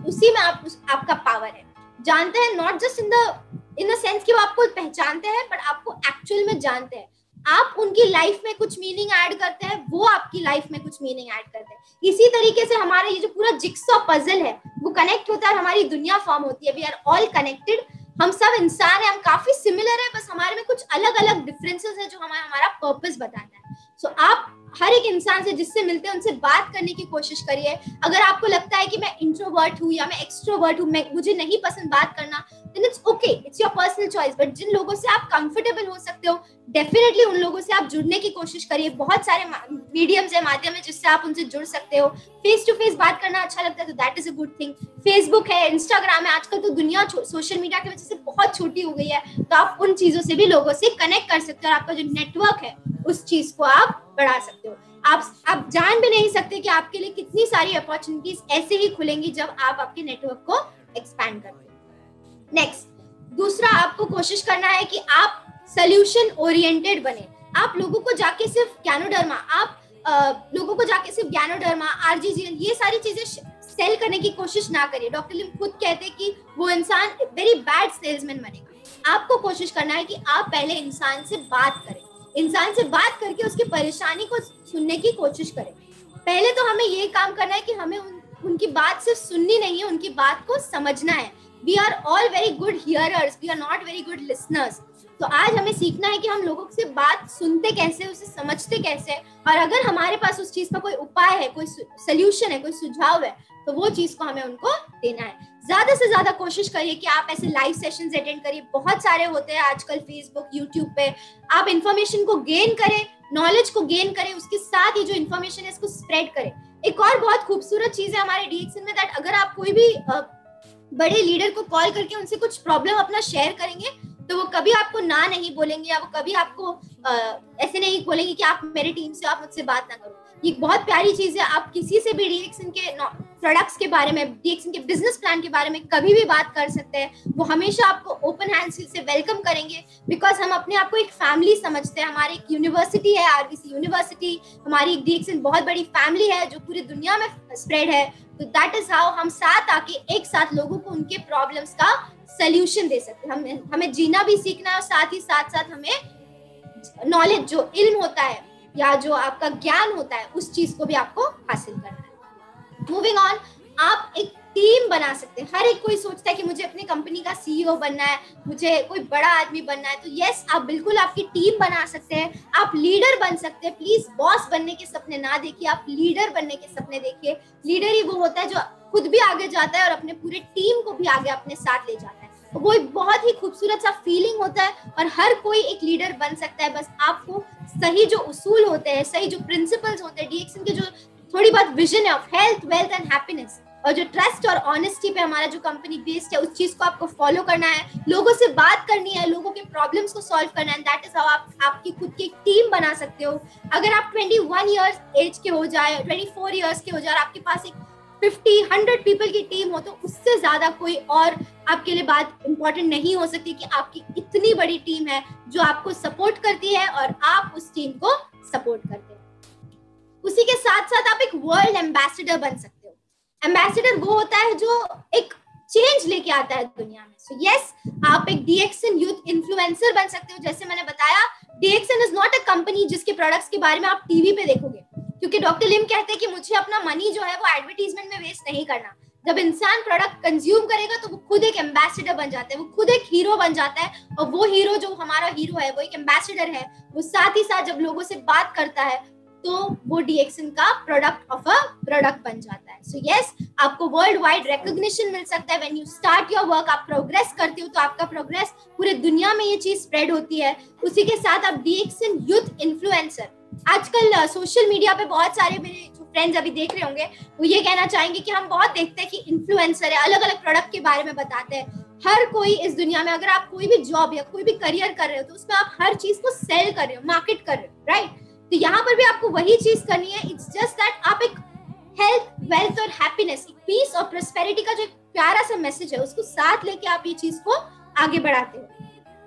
उसी में आपका पावर है. जानते हैं not just in the sense कि वो आपको पहचानते हैं, बट आपको एक्चुअल में जानते हैं. आप उनकी लाइफ में कुछ मीनिंग ऐड करते हैं, वो आपकी लाइफ में कुछ मीनिंग ऐड करते हैं. इसी तरीके से हमारा ये जो पूरा जिक्सॉ पजल है वो कनेक्ट होता है, हमारी दुनिया फॉर्म होती है. We are all connected. हम सब इंसान हैं, हम काफी सिमिलर है, बस हमारे में कुछ अलग अलग डिफरेंसेस है जो हमारा पर्पस बताता है. सो आप हर एक इंसान से जिससे मिलते हैं उनसे बात करने की कोशिश करिए. अगर आपको लगता है कि मैं इंट्रोवर्ट हूँ या मैं एक्सट्रोवर्ट हूँ, मुझे नहीं पसंद बात करना, then it's okay, it's your personal choice. But जिन लोगों से आप कंफर्टेबल हो सकते हो, डेफिनेटली उन लोगों से आप जुड़ने की कोशिश करिए. बहुत सारे मीडियम्स है, माध्यम है जिससे आप उनसे जुड़ सकते हो. फेस टू फेस बात करना अच्छा लगता है तो that is a good thing. Facebook है, इंस्टाग्राम है, आजकल तो दुनिया सोशल मीडिया की वजह से बहुत छोटी हो गई है, तो आप उन चीजों से भी लोगों से कनेक्ट कर सकते हो और आपका जो नेटवर्क है उस चीज को आप बढ़ा सकते हो. आप जान भी नहीं सकते कि आपके लिए कितनी सारी अपॉर्चुनिटीज ऐसे ही खुलेंगी जब आप आपके नेटवर्क को एक्सपैंड करते हो. नेक्स्ट, दूसरा, आपको कोशिश करना है कि आप सोल्यूशन ओरिएंटेड बने। आप लोगों को जाके सिर्फ गैनोडर्मा, लोगों को जाके सिर्फ गैनोडर्मा, आरजीजीएन, ये सारी चीजें सेल करने की कोशिश ना करिए। डॉक्टर लिम खुद कहते हैं कि वो इंसान वेरी बैड सेल्समैन बनेगा। आपको कोशिश करना है कि आप पहले इंसान से बात करें, इंसान से बात करके उसकी परेशानी को सुनने की कोशिश करें। पहले तो हमें ये काम करना है कि हमें उनकी बात सिर्फ सुननी नहीं है, उनकी बात को समझना है। We are all very good hearers, we are not very good listeners. तो आज हमें सीखना है कि हम लोगों से बात सुनते कैसे, उसे समझते कैसे, और अगर हमारे पास उस चीज का कोई उपाय है, कोई सोल्यूशन है, कोई सुझाव है, तो वो चीज को हमें उनको देना है। ज्यादा से ज्यादा कोशिश करिए कि आप ऐसे लाइव सेशंस अटेंड करिए, बहुत सारे होते हैं आजकल फेसबुक, यूट्यूब पे। आप इंफॉर्मेशन को गेन करें, नॉलेज को गेन करें, उसके साथ ही जो इंफॉर्मेशन है इसको स्प्रेड करें। एक और बहुत खूबसूरत चीज है हमारे डीएक्सन में, दैट अगर आप कोई भी बड़े लीडर को कॉल करके उनसे कुछ प्रॉब्लम अपना शेयर करेंगे, तो वो कभी आपको ना नहीं बोलेंगे, या वो कभी आपको ऐसे नहीं बोलेंगे कि आप मेरे टीम से, आप मुझसे बात ना करो। ये बहुत प्यारी चीज है। आप किसी से भी डीएक्सन के प्रोडक्ट्स के बारे में, डीएक्सन के बिजनेस प्लान के बारे में कभी भी बात कर सकते हैं। वो हमेशा आपको ओपन हैंड से वेलकम करेंगे, बिकॉज हम अपने आप को एक फैमिली समझते हैं। हमारी एक यूनिवर्सिटी है, आरबीसी यूनिवर्सिटी, हमारी एक डीएक्सन बहुत बड़ी फैमिली है जो पूरी दुनिया में स्प्रेड है। तो दैट इज हाउ हम साथ आके एक साथ लोगों को उनके प्रॉब्लम्स का सोल्यूशन दे सकते हैं। हमें जीना भी सीखना है, और साथ ही साथ हमें नॉलेज, जो इल्म होता है या जो आपका ज्ञान होता है, उस चीज को भी आपको हासिल करना है। मूविंग ऑन, आप एक टीम बना सकते हैं। हर एक कोई सोचता है कि मुझे अपनी कंपनी का सीईओ बनना है, मुझे कोई बड़ा आदमी बनना है। तो यस, आप बिल्कुल आपकी टीम बना सकते हैं, आप लीडर बन सकते हैं। प्लीज बॉस बनने के सपने ना देखिए, आप लीडर बनने के सपने देखिए। लीडर ही वो होता है जो खुद भी आगे जाता है और अपने पूरे टीम को भी आगे अपने साथ ले जाता है। तो वो एक बहुत ही खूबसूरत सा फीलिंग होता है, और हर कोई एक लीडर बन सकता है। बस आपको सही जो उसूल होते हैं, सही जो प्रिंसिपल्स होते हैं, डीएक्सन के जो थोड़ी बहुत विजन है of health, wealth and happiness, और जो ट्रस्ट और ऑनेस्टी पे हमारा जो कंपनी बेस्ड है, उस चीज को आपको फॉलो करना है। लोगों से बात करनी है, लोगों के प्रॉब्लम्स को सॉल्व करना है। दैट इज हाउ आप आपकी खुद की एक टीम बना सकते हो। अगर आप 21 ईयर्स एज के हो जाए, 24 ईयर्स के हो जाए, और आपके पास एक 50-100 पीपल की टीम हो, तो उससे ज्यादा कोई और आपके लिए बात इंपॉर्टेंट नहीं हो सकती कि आपकी इतनी बड़ी टीम है जो आपको सपोर्ट करती है और आप उस टीम को सपोर्ट करते हैं। उसी के साथ साथ आप एक वर्ल्ड एम्बेसडर बन सकते हो। एम्बेसडर वो होता है जो एक चेंज लेके आता है दुनिया में। सो यस, आप एक डीएक्सन यूथ इन्फ्लुएंसर बन सकते हो। जैसे मैंने बताया, डीएक्सन इज नॉट अ कंपनी जिसके प्रोडक्ट्स के बारे में आप टीवी पे देखोगे, क्योंकि डॉक्टर लिम कहते हैं कि मुझे अपना मनी जो है वो एडवर्टीजमेंट में वेस्ट नहीं करना। जब इंसान प्रोडक्ट कंज्यूम करेगा तो वो खुद एक एम्बेसडर बन जाता है, वो खुद एक हीरो बन जाता है। और वो हीरो जो हमारा हीरो है, वो एक एम्बेसडर है। वो साथ ही साथ जब लोगों से बात करता है तो वो डीएक्सन का प्रोडक्ट ऑफ अ प्रोडक्ट बन जाता है। सो यस, आपको वर्ल्ड वाइड रिकॉग्निशन मिल सकता है। When you start your work, आप प्रोग्रेस करते हो तो आपका प्रोग्रेस पूरे दुनिया में ये चीज स्प्रेड होती है। उसी के साथ आप डीएक्सन यूथ इन्फ्लुएंसर, आजकल सोशल मीडिया पे बहुत सारे मेरे जो फ्रेंड्स अभी देख रहे होंगे, वो ये कहना चाहेंगे कि हम बहुत देखते हैं कि इन्फ्लुएंसर है, अलग अलग प्रोडक्ट के बारे में बताते हैं। हर कोई इस दुनिया में, अगर आप कोई भी जॉब या कोई भी करियर कर रहे हो, तो उसमें आप हर चीज को सेल कर रहे हो, मार्केट कर रहे हो, राइट? तो यहाँ पर भी आपको वही चीज करनी है। इट्स जस्ट दैट आप एक हेल्थ, वेल्थ और हैप्पीनेस, पीस और प्रोस्पेरिटी का जो एक प्यारा सा मैसेज है, उसको साथ लेके आप ये चीज को आगे बढ़ाते हो।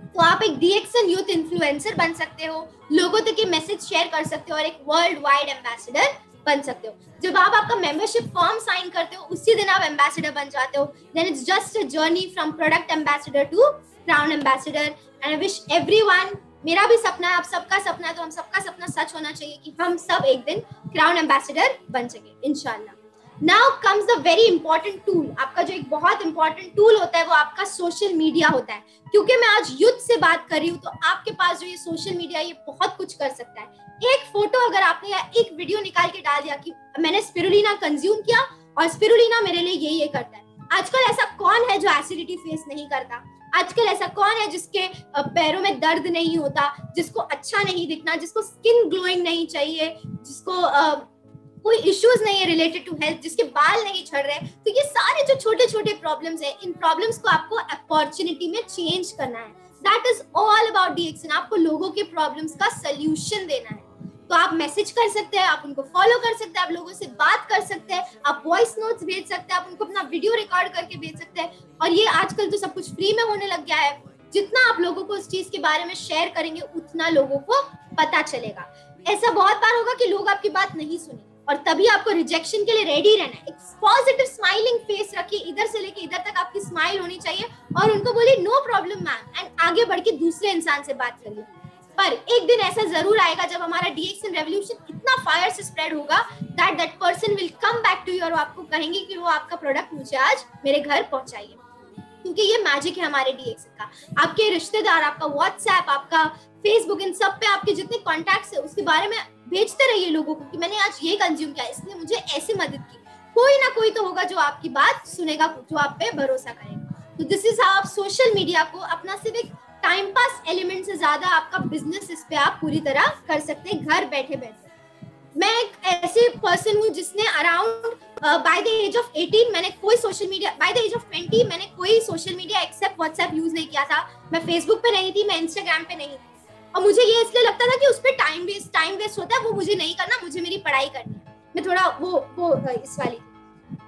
तो आप एक डीएक्सन यूथ इन्फ्लुएंसर बन सकते हो, लोगों तक ये मैसेज शेयर कर सकते हो, और एक वर्ल्ड वाइड एम्बेसडर बन सकते हो। जब आप आपका मेंबरशिप फॉर्म साइन करते हो, उसी दिन आप एम्बेसडर बन जाते हो। Then it's just a journey from product ambassador to crown ambassador. And I wish everyone, मेरा भी सपना है, आप सबका सपना है, तो हम सबका सपना सच होना चाहिए कि हम सब एक दिन क्राउन एम्बेसडर बन सके इंशाल्लाह। Now comes the very important tool. आपका जो एक बहुत इंपॉर्टेंट टूल होता है वो आपका सोशल मीडिया होता है। क्योंकि मैं आज यूथ से बात कर रही हूँ, तो आपके पास जो ये सोशल मीडिया, ये बहुत कुछ कर सकता है। एक फोटो अगर आपने या एक वीडियो निकाल के डाल दिया कि मैंने स्पिरुलिना कंज्यूम किया और स्पिरुलिना मेरे लिए ये करता है। आजकल ऐसा कौन है जो एसिडिटी फेस नहीं करता? आजकल ऐसा कौन है जिसके पैरों में दर्द नहीं होता, जिसको अच्छा नहीं दिखना, जिसको स्किन ग्लोइंग नहीं चाहिए, जिसको कोई इश्यूज नहीं है रिलेटेड टू हेल्थ, जिसके बाल नहीं झड़ रहे? तो ये सारे जो छोटे छोटे प्रॉब्लम्स हैं, इन प्रॉब्लम्स को आपको अपॉर्चुनिटी में चेंज करना है। That is all about DXN. आपको लोगों के प्रॉब्लम्स का सोल्यूशन देना है। तो आप मैसेज कर सकते हैं, आप उनको फॉलो कर सकते हैं, आप लोगों से बात कर सकते हैं, आप वॉइस नोट्स भेज सकते हैं, आप उनको अपना वीडियो रिकॉर्ड करके भेज सकते हैं। और ये आजकल तो सब कुछ फ्री में होने लग गया है। जितना आप लोगों को उस चीज के बारे में शेयर करेंगे उतना लोगों को पता चलेगा। ऐसा बहुत बार होगा कि लोग आपकी बात नहीं सुने, और तभी आपको रिजेक्शन के लिए रेडी रहना है। एक पॉजिटिव स्माइलिंग फेस रखिए, इधर से लेके इधर तक आपकी स्माइल होनी चाहिए, और उनको बोलिए नो प्रॉब्लम मैम, एंड आगे बढ़ के दूसरे इंसान से बात करिए। पर एक दिन ऐसा जरूर आएगा जब हमारा DXN रेवोल्यूशन इतना फायर से स्प्रेड होगा that person will come back to you और आपको कहेंगे कि वो आपका प्रोडक्ट मुझे आज मेरे घर पहुंचाइए। क्योंकि ये मैजिक है हमारे DXN का। आपके रिश्तेदार, आपका व्हाट्सएप, आपका फेसबुक, इन सब पे आपके जितने कॉन्टैक्ट्स है उसके बारे में भेजते रहिए लोगों को कि मैंने आज ये कंज्यूम किया, इसने मुझे ऐसे मदद की। कोई ना कोई तो होगा जो आपकी बात सुनेगा, जो आप पे भरोसा करेगा। तो दिस इज हाउ आप सोशल मीडिया को अपना सिर्फ एक टाइम पास एलिमेंट से ज्यादा आपका बिजनेस इस पे आप पूरी तरह कर सकते हैं घर बैठे बैठे। मैं एक ऐसे पर्सन हूँ जिसने around by the age of 18 मैंने कोई social media, by the age of 20 मैंने कोई social media except WhatsApp use नहीं किया था। मैं फेसबुक पे नहीं थी, मैं इंस्टाग्राम पे नहीं थी, और मुझे ये इसलिए लगता था कि उस पर टाइम वेस्ट होता है, वो मुझे नहीं करना, मुझे मेरी पढ़ाई करनी है। मैं थोड़ा वो इस वाली।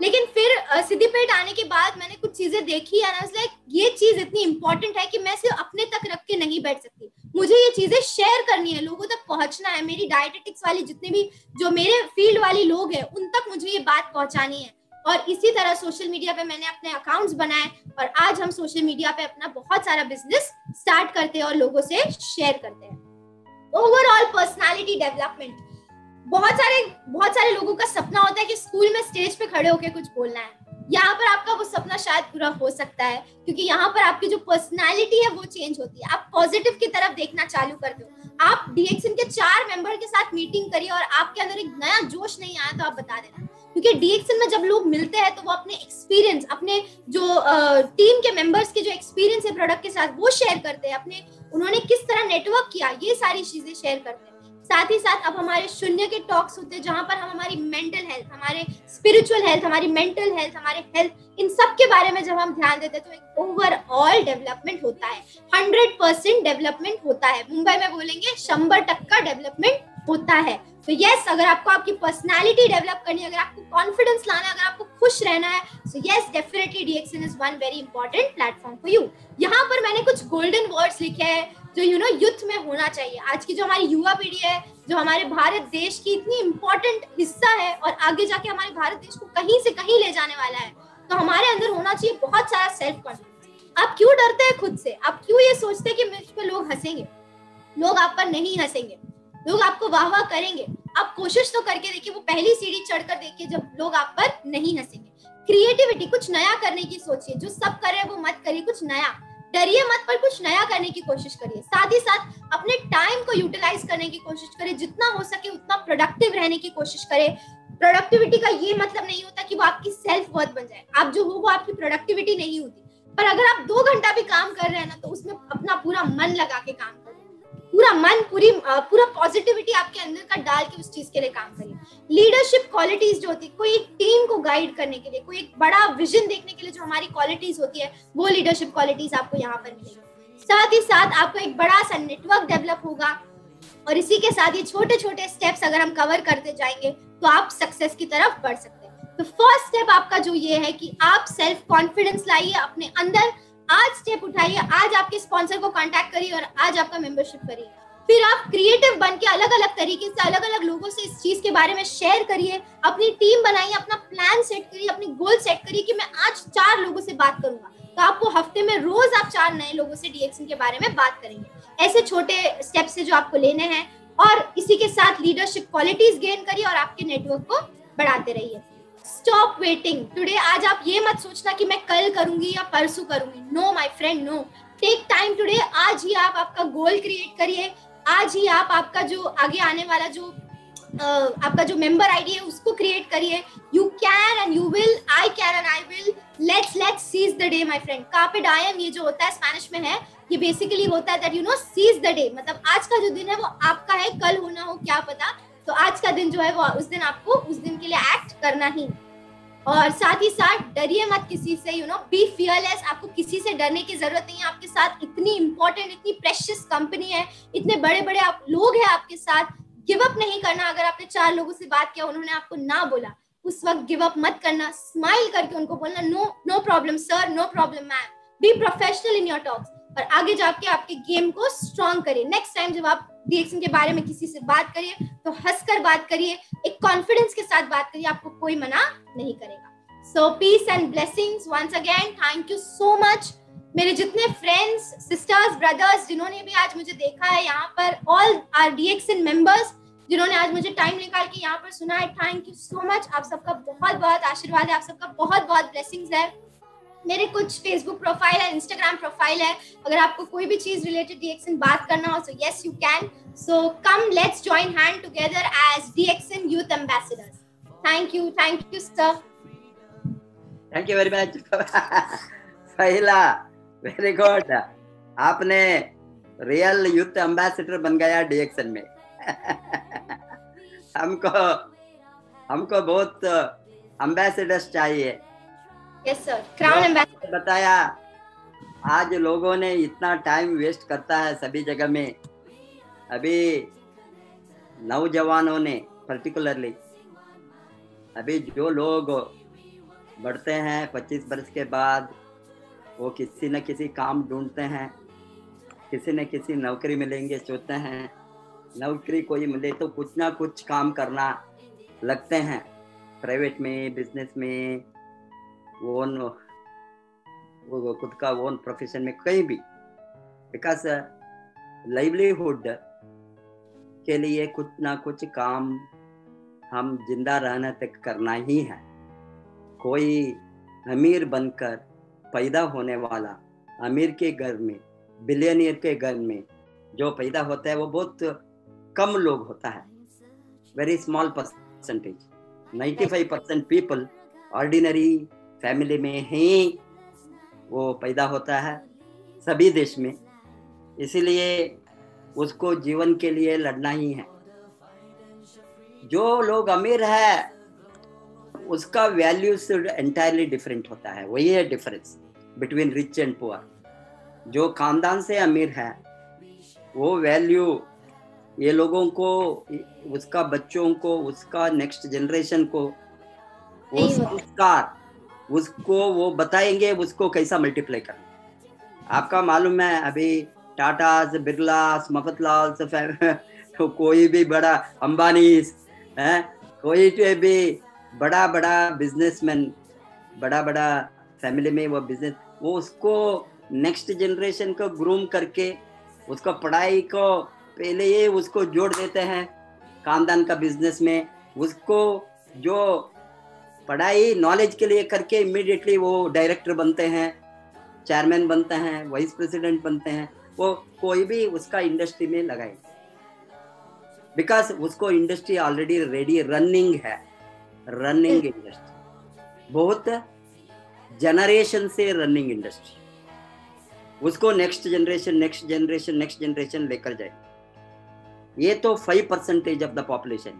लेकिन फिर सिद्धिपेट आने के बाद मैंने कुछ चीजें देखी है ना, लाइक ये चीज इतनी इंपॉर्टेंट है कि मैं सिर्फ अपने तक रख के नहीं बैठ सकती, मुझे ये चीजें शेयर करनी है, लोगों तक पहुंचना है। मेरी डायटेटिक्स वाली जितने भी जो मेरे फील्ड वाली लोग हैं उन तक मुझे ये बात पहुंचानी है। और इसी तरह सोशल मीडिया पे मैंने अपने अकाउंट्स बनाए, और आज हम सोशल मीडिया पे अपना बहुत सारा बिजनेस स्टार्ट करते हैं और लोगों से शेयर करते हैं। ओवरऑल पर्सनालिटी डेवलपमेंट, बहुत सारे लोगों का सपना होता है कि स्कूल में स्टेज पे खड़े होकर कुछ बोलना है। यहाँ पर आपका वो सपना शायद पूरा हो सकता है, क्योंकि यहाँ पर आपकी जो पर्सनालिटी है वो चेंज होती है, आप पॉजिटिव की तरफ देखना चालू करते हो। आप DXN के 4 मेंबर के साथ मीटिंग करिए और आपके अंदर एक नया जोश नहीं आया तो आप बता देना, क्योंकि DXN में जब लोग मिलते हैं तो वो अपने एक्सपीरियंस, अपने जो टीम के मेंबर्स के जो एक्सपीरियंस है प्रोडक्ट के साथ वो शेयर करते हैं, अपने उन्होंने किस तरह नेटवर्क किया, ये सारी चीजें शेयर करते हैं। साथ ही साथ अब हमारे शून्य के टॉक्स होते हैं जहां पर हम हमारी मेंटल हेल्थ, हमारे स्पिरिचुअल हेल्थ, हमारी मेंटल हेल्थ, हमारे हेल्थ, इन सब के बारे में जब हम ध्यान देते हैं तो एक ओवरऑल डेवलपमेंट होता है, 100% डेवलपमेंट होता है। मुंबई में बोलेंगे 100% डेवलपमेंट होता है। तो यस, अगर आपको आपकी पर्सनालिटी डेवलप करनी है, अगर आपको कॉन्फिडेंस लाना है, अगर आपको खुश रहना है, so yes definitely DXN is one very important platform for you. यहाँ पर मैंने कुछ गोल्डन वर्ड्स लिखे हैं जो यूथ में होना चाहिए। आज की जो हमारी युवा पीढ़ी है, जो हमारे भारत देश की इतनी इंपॉर्टेंट हिस्सा है और आगे जाके हमारे भारत देश को कहीं से कहीं ले जाने वाला है, तो हमारे अंदर होना चाहिए बहुत सारा सेल्फ कॉन्फिडेंस। आप क्यों डरते हैं खुद से? आप क्यों ये सोचते हैं कि मुझ पर लोग हंसेंगे? लोग आप पर नहीं हंसेंगे, लोग आपको वाह वाह करेंगे। आप कोशिश तो करके देखिए, वो पहली सीढ़ी चढ़कर देखिए जब लोग आप पर नहीं हंसेंगे। क्रिएटिविटी, कुछ नया करने की सोचिए, जो सब कर रहे हैं वो मत करिए, कुछ नया, डरिए मत, पर कुछ नया करने की कोशिश करिए। साथ ही साथ अपने टाइम को यूटिलाइज करने की कोशिश करें, जितना हो सके उतना प्रोडक्टिव रहने की कोशिश करें। प्रोडक्टिविटी का ये मतलब नहीं होता कि वो आपकी सेल्फ वर्थ बन जाए, आप जो हो वो आपकी प्रोडक्टिविटी नहीं होती। पर अगर आप 2 घंटा भी काम कर रहे हैं ना, तो उसमें अपना पूरा मन लगा के काम करें, पूरा मन, पूरा पॉजिटिविटी आपके अंदर का डाल के उस चीज के लिए काम करिए। लीडरशिप क्वालिटीज जो होती है, कोई एक टीम को गाइड करने के लिए, कोई एक बड़ा विजन देखने के लिए जो हमारी क्वालिटीज होती है, वो लीडरशिप क्वालिटीज आपको यहाँ पर मिलेगी। साथ ही साथ आपको एक बड़ा सा नेटवर्क डेवलप होगा, और इसी के साथ ये छोटे छोटे स्टेप्स अगर हम कवर करते जाएंगे तो आप सक्सेस की तरफ बढ़ सकते हैं। तो फर्स्ट स्टेप आपका जो ये है कि आप सेल्फ कॉन्फिडेंस लाइए अपने अंदर, आज स्टेप उठाइए, आज आपके स्पॉन्सर को कांटेक्ट करिए और आज आपका मेंबरशिप करिए। फिर आप क्रिएटिव बन के अलग अलग तरीके से अलग अलग लोगों से इस चीज के बारे में शेयर करिए, अपनी टीम बनाइए, अपना प्लान सेट करिए, अपनी गोल सेट करिए कि मैं आज 4 लोगों से बात करूंगा, तो आपको हफ्ते में रोज आप 4 नए लोगों से DXN के बारे में बात करेंगे। ऐसे छोटे स्टेप्स से जो आपको लेने हैं, और इसी के साथ लीडरशिप क्वालिटीज गेन करिए और आपके नेटवर्क को बढ़ाते रहिए। स्टॉप वेटिंग टुडे, आज आप ये मत सोचना कि मैं कल करूंगी या परसों करूंगी। No my friend, no, take time today. आज ही आप आपका गोल क्रिएट करिए, आज ही आप आपका जो आगे आने वाला जो आपका जो मेंबर आईडी है उसको क्रिएट करिए। You can and you will, I can and I will, let's seize the day my friend. Carpe diem ये जो होता है स्पेनिश में है, ये बेसिकली होता है दैट सीज द डे, मतलब आज का जो दिन है वो आपका है, कल होना हो क्या पता, तो आज का दिन जो है वो उस दिन आपको उस दिन के लिए एक्ट करना ही। और साथ ही साथ डरिए मत किसी से, बी फियरलेस। आपको किसी से डरने की जरूरत नहीं है, आपके साथ इतनी इंपॉर्टेंट, इतनी प्रेशियस कंपनी है, इतने बड़े बड़े आप लोग हैं आपके साथ। गिव अप नहीं करना। अगर आपने 4 लोगों से बात किया, उन्होंने आपको ना बोला, उस वक्त गिव अप मत करना, स्माइल करके उनको बोलना no problem sir, no problem ma'am, be professional in your talks, और आगे जाके आपके गेम को स्ट्रॉन्ग करिए। नेक्स्ट टाइम जब आप DXN के बारे में किसी से बात करिए तो हंसकर बात करिए, एक कॉन्फिडेंस के साथ बात करिए, आपको कोई मना नहीं करेगा। So peace and blessings once again, thank you so much मेरे जितने फ्रेंड्स, सिस्टर्स, ब्रदर्स जिन्होंने भी आज मुझे देखा है यहाँ पर, ऑल आर DXN मेंबर्स जिन्होंने आज मुझे टाइम निकाल के यहाँ पर सुना है, थैंक यू सो मच। आप सबका बहुत बहुत आशीर्वाद है, आप सबका बहुत बहुत ब्लेसिंग्स है। मेरे कुछ फेसबुक प्रोफाइल है, इंस्टाग्राम प्रोफाइल है, अगर आपको कोई भी चीज रिलेटेड DXN बात करना हो, so yes you can. So come let's join hand together as DXN youth ambassadors. Thank you sir. Thank you very much. पहला वेरी गुड, आपने रियल यूथ एम्बेसडर बन गया DXN में। हमको बहुत एम्बेसडर्स चाहिए। Yes sir, crown ambassador. बताया आज लोगों ने इतना टाइम वेस्ट करता है सभी जगह में, अभी नौजवानों ने पर्टिकुलरली, अभी जो लोग बढ़ते हैं 25 वर्ष के बाद, वो किसी न किसी काम ढूंढते हैं, किसी न किसी नौकरी मिलेंगे सोचते हैं, नौकरी कोई मिले तो कुछ ना कुछ काम करना लगते हैं, प्राइवेट में, बिजनेस में, वो खुद का ओन प्रोफेशन में, कहीं भी, बिकॉज लाइवलीहुड के लिए कुछ ना कुछ काम हम जिंदा रहने तक करना ही है। कोई अमीर बनकर पैदा होने वाला, अमीर के घर में, बिलियनियर के घर में जो पैदा होता है वो बहुत कम लोग होता है, very small percentage. 95% people ordinary family में ही वो पैदा होता है सभी देश में, इसीलिए उसको जीवन के लिए लड़ना ही है। जो लोग अमीर है उसका वैल्यू एंटायरली डिफरेंट होता है, वही है difference between rich and poor. जो खानदान से अमीर है वो वैल्यू ये लोगों को, उसका बच्चों को, उसका नेक्स्ट जनरेशन को वो संस्कार, उसको वो बताएंगे उसको कैसा मल्टीप्लाई करना। आपका मालूम है अभी टाटा, बिरला, मफतलाल, तो कोई भी बड़ा अंबानी है, कोई भी बड़ा बिजनेसमैन, बड़ा फैमिली में वो बिजनेस, वो उसको नेक्स्ट जनरेशन को ग्रूम करके उसको पढ़ाई को पहले ही उसको जोड़ देते हैं खानदान का बिजनेस में। उसको जो पढ़ाई नॉलेज के लिए करके इमीडिएटली वो डायरेक्टर बनते हैं, चेयरमैन बनते हैं, वाइस प्रेसिडेंट बनते हैं। वो कोई भी उसका इंडस्ट्री में लगाए, बिकॉज उसको इंडस्ट्री ऑलरेडी रेडी रनिंग है, रनिंग इंडस्ट्री, बहुत जनरेशन से रनिंग इंडस्ट्री। उसको नेक्स्ट जनरेशन लेकर जाए। ये तो 5% of the population,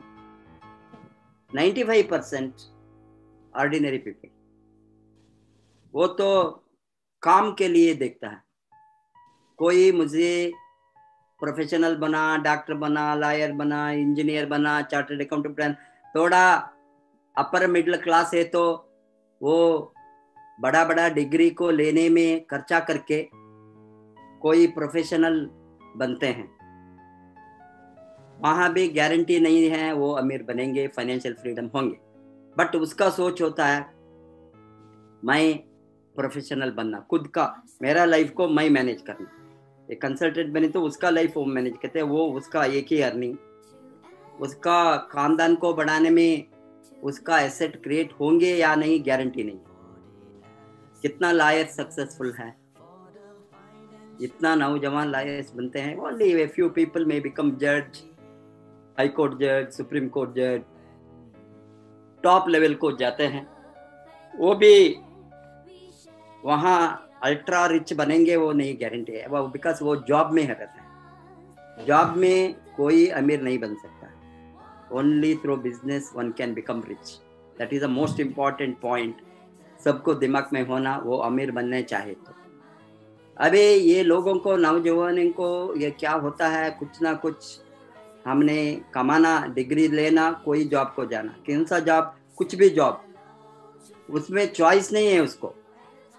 95% ordinary people, वो तो काम के लिए देखता है। कोई मुझे प्रोफेशनल बना, डॉक्टर बना, लॉयर बना, इंजीनियर बना, चार्टर्ड अकाउंटेंट बना, थोड़ा अपर मिडिल क्लास है तो वो बड़ा डिग्री को लेने में खर्चा करके कोई प्रोफेशनल बनते हैं। वहाँ भी गारंटी नहीं है वो अमीर बनेंगे, फाइनेंशियल फ्रीडम होंगे, बट उसका सोच होता है मैं प्रोफेशनल बनना, खुद का, मेरा लाइफ को मैं मैनेज करना। एक कंसल्टेंट बने तो उसका लाइफ वो मैनेज करते हैं, वो उसका एक ही अर्निंग, उसका खानदान को बढ़ाने में उसका एसेट क्रिएट होंगे या नहीं गारंटी नहीं। कितना लॉयर सक्सेसफुल है, इतना नौजवान लॉयर्स बनते हैं, only a few people may become जज, हाई कोर्ट जज, सुप्रीम कोर्ट जज, टॉप लेवल को जाते हैं। वो भी वहाँ अल्ट्रा रिच बनेंगे वो नहीं गारंटी है, वो बिकॉज वो जॉब में रहता है। जॉब में कोई अमीर नहीं बन सकता, only through business one can become rich. That is the most important point सबको दिमाग में होना, वो अमीर बनने चाहे तो। अभी ये लोगों को, नौजवानों को ये क्या होता है, कुछ ना कुछ हमने कमाना, डिग्री लेना, कोई जॉब को जाना, कौन सा जॉब, कुछ भी जॉब, उसमें चॉइस नहीं है उसको।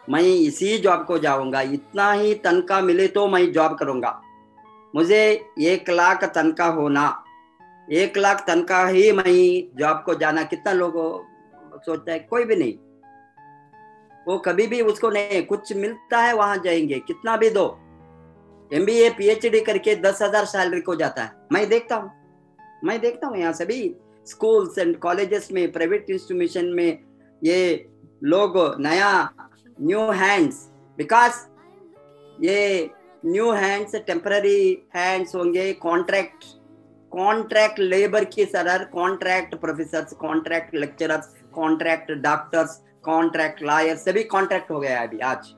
मैं इसी जॉब को जाऊंगा, इतना ही तनख्वाह मिले तो मैं जॉब करूंगा, मुझे 1 लाख तनख्वाह होना, 1 लाख तनख्वाह ही मैं जॉब को जाना। कितना लोग सोचता है? कोई भी नहीं, वो कभी भी उसको नहीं, कुछ मिलता है वहां जाएंगे, कितना भी दो। MBA PhD करके 10,000 सैलरी को जाता है। मैं देखता हूँ यहाँ सभी स्कूल्स एंड कॉलेजेस में, प्राइवेट इंस्टीट्यूशन में, ये लोग नया न्यू हैंड्स, बिकॉज ये न्यू हैंड्स टेम्पररी हैंड्स होंगे, कॉन्ट्रैक्ट लेबर की तरह, contract professors, contract lecturers, contract doctors, contract lawyer, सभी कॉन्ट्रैक्ट हो गया है अभी। आज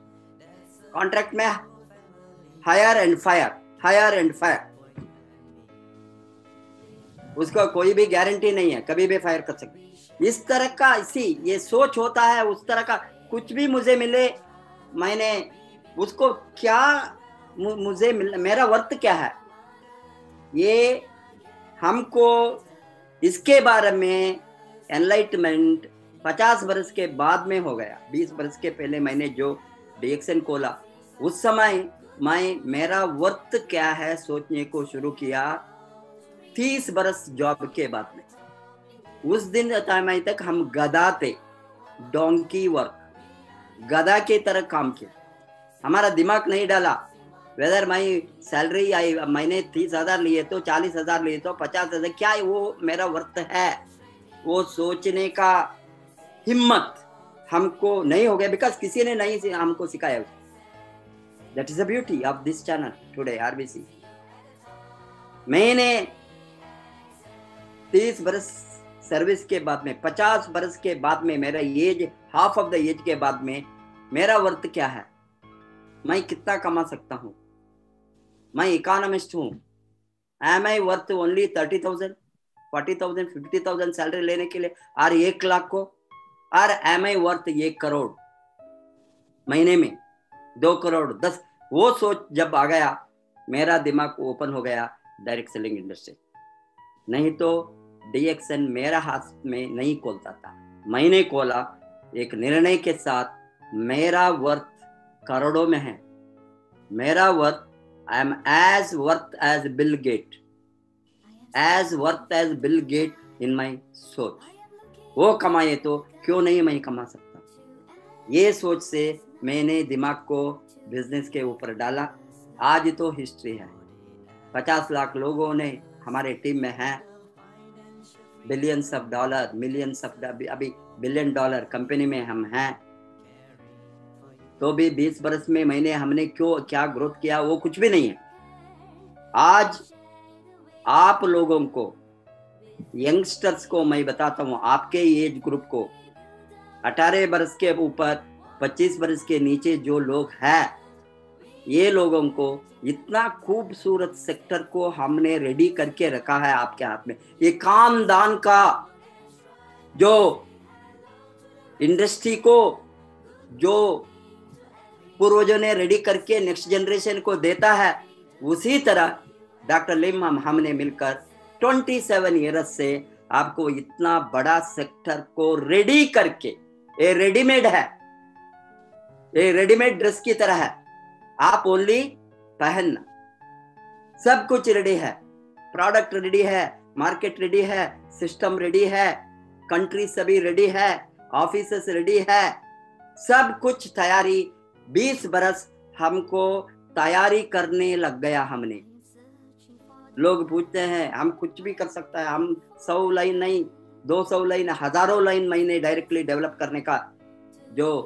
कॉन्ट्रैक्ट में हायर एंड फायर, उसको कोई भी गारंटी नहीं है, कभी भी फायर कर सकते। इस तरह का ये सोच होता है, उस तरह का कुछ भी मुझे मिले, मैंने उसको क्या मुझे मेरा वर्थ क्या है, ये हमको इसके बारे में एनलाइटमेंट 50 बरस के बाद में हो गया। 20 बरस के पहले मैंने जो DXN खोला, उस समय मैं मेरा वर्थ क्या है सोचने को शुरू किया 30 बरस जॉब के बाद में। उस दिन टाइम तक हम गधा थे, डोंकी वर्क, गधा की तरह काम किया, हमारा दिमाग नहीं डाला वेदर मैं सैलरी आई, मैंने 30,000 लिए तो 40,000 लिए तो 50,000, क्या वो मेरा वर्थ है, वो सोचने का हिम्मत हमको नहीं हो गया, बिकॉज किसी ने नहीं हमको सिखाया। That is the beauty of this channel today RBC। मैंने 30 बरस सर्विस के बाद में, 50 बरस के बाद में, मेरा age half of the age के बाद में मेरा वर्थ क्या है, मैं कितना कमा सकता हूँ, मैं इकोनॉमिस्ट हूँ, एम आई वर्थ ओनली 30,000, 40,000, 50,000 सैलरी लेने के लिए, और 1 लाख को, और एम आई वर्थ 1 करोड़ महीने में, 2 करोड़ 10। वो सोच जब आ गया, मेरा दिमाग ओपन हो गया डायरेक्ट सेलिंग इंडस्ट्री। नहीं तो DXN मेरा हाथ में नहीं खोलता था, मैंने खोला एक निर्णय के साथ। मेरा वर्थ करोड़ों में है, मेरा worth, I am as worth as Bill Gate, as worth as Bill Gate in my सोच। वो कमाए तो क्यों नहीं मैं कमा सकता, ये सोच से मैंने दिमाग को बिजनेस के ऊपर डाला। आज तो हिस्ट्री है, 50 लाख लोगों ने हमारे टीम में हैं, billions of dollar, millions of, अभी $1 बिलियन कंपनी में हम हैं। तो भी 20 बरस में हमने क्या ग्रोथ किया, वो कुछ भी नहीं है। आज आप लोगों को, यंगस्टर्स को मैं बताता हूँ, आपके एज ग्रुप को, 18 बरस के ऊपर, 25 बरस के नीचे जो लोग हैं, ये लोगों को इतना खूबसूरत सेक्टर को हमने रेडी करके रखा है आपके हाथ में। ये कामदान का जो इंडस्ट्री को जो पूर्वजों ने रेडी करके नेक्स्ट जनरेशन को देता है, उसी तरह डॉक्टर लिम हमने मिलकर 27 ईयर्स से आपको इतना बड़ा सेक्टर को रेडी करके, ये रेडीमेड है, ये रेडीमेड ड्रेस की तरह है, आप ओनली पहनना, सब कुछ रेडी है, प्रोडक्ट रेडी है, मार्केट रेडी है, सिस्टम रेडी है, कंट्री सभी रेडी है, ऑफिसेस रेडी है, सब कुछ तैयारी। 20 बरस हमको तैयारी करने लग गया हमने। लोग पूछते हैं हम कुछ भी कर सकता है, हम 100 लाइन नहीं, 200 लाइन, हजारों लाइन मैंने डायरेक्टली डेवलप करने का जो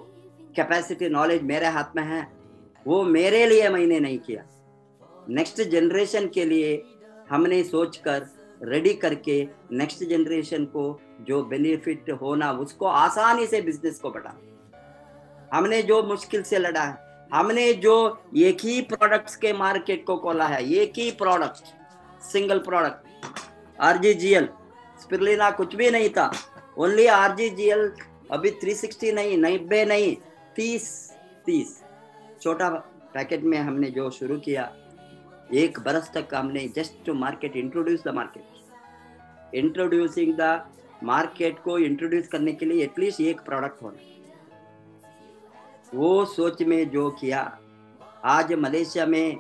कैपेसिटी, नॉलेज मेरे हाथ में है, वो मेरे लिए मैंने नहीं किया, नेक्स्ट जनरेशन के लिए हमने सोचकर रेडी करके नेक्स्ट जनरेशन को जो बेनिफिट होना, उसको आसानी से बिजनेस को बढ़ा। हमने जो मुश्किल से लड़ा है, हमने जो एक ही प्रोडक्ट्स के मार्केट को खोला है, एक ही product, single product, RGGL, spirulina कुछ भी नहीं था, ओनली RGGL। अभी 360 नहीं, 90 नहीं, 30 छोटा पैकेट में हमने जो शुरू किया, 1 बरस तक हमने just to market introduce the market, introducing the market को इंट्रोड्यूस करने के लिए एटलीस्ट 1 प्रोडक्ट होना, वो सोच में जो किया, आज मलेशिया में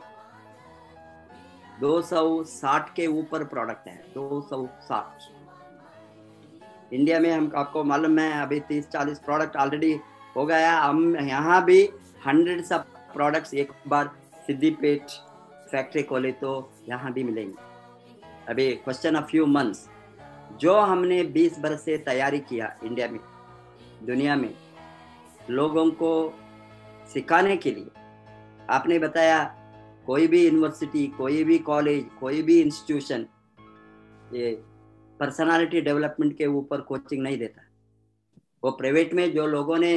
260 के ऊपर प्रोडक्ट है, 260। इंडिया में हम आपको मालूम है अभी 30-40 प्रोडक्ट ऑलरेडी हो गया। हम यहाँ भी 100 सब प्रोडक्ट्स एक बार सिद्दीपेट फैक्ट्री खोले तो यहाँ भी मिलेंगे। अभी क्वेश्चन ऑफ फ्यू मंथ्स, जो हमने 20 बरस से तैयारी किया इंडिया में, दुनिया में लोगों को सिखाने के लिए, आपने बताया कोई भी यूनिवर्सिटी, कोई भी कॉलेज, कोई भी इंस्टीट्यूशन ये पर्सनालिटी डेवलपमेंट के ऊपर कोचिंग नहीं देता। वो प्राइवेट में जो लोगों ने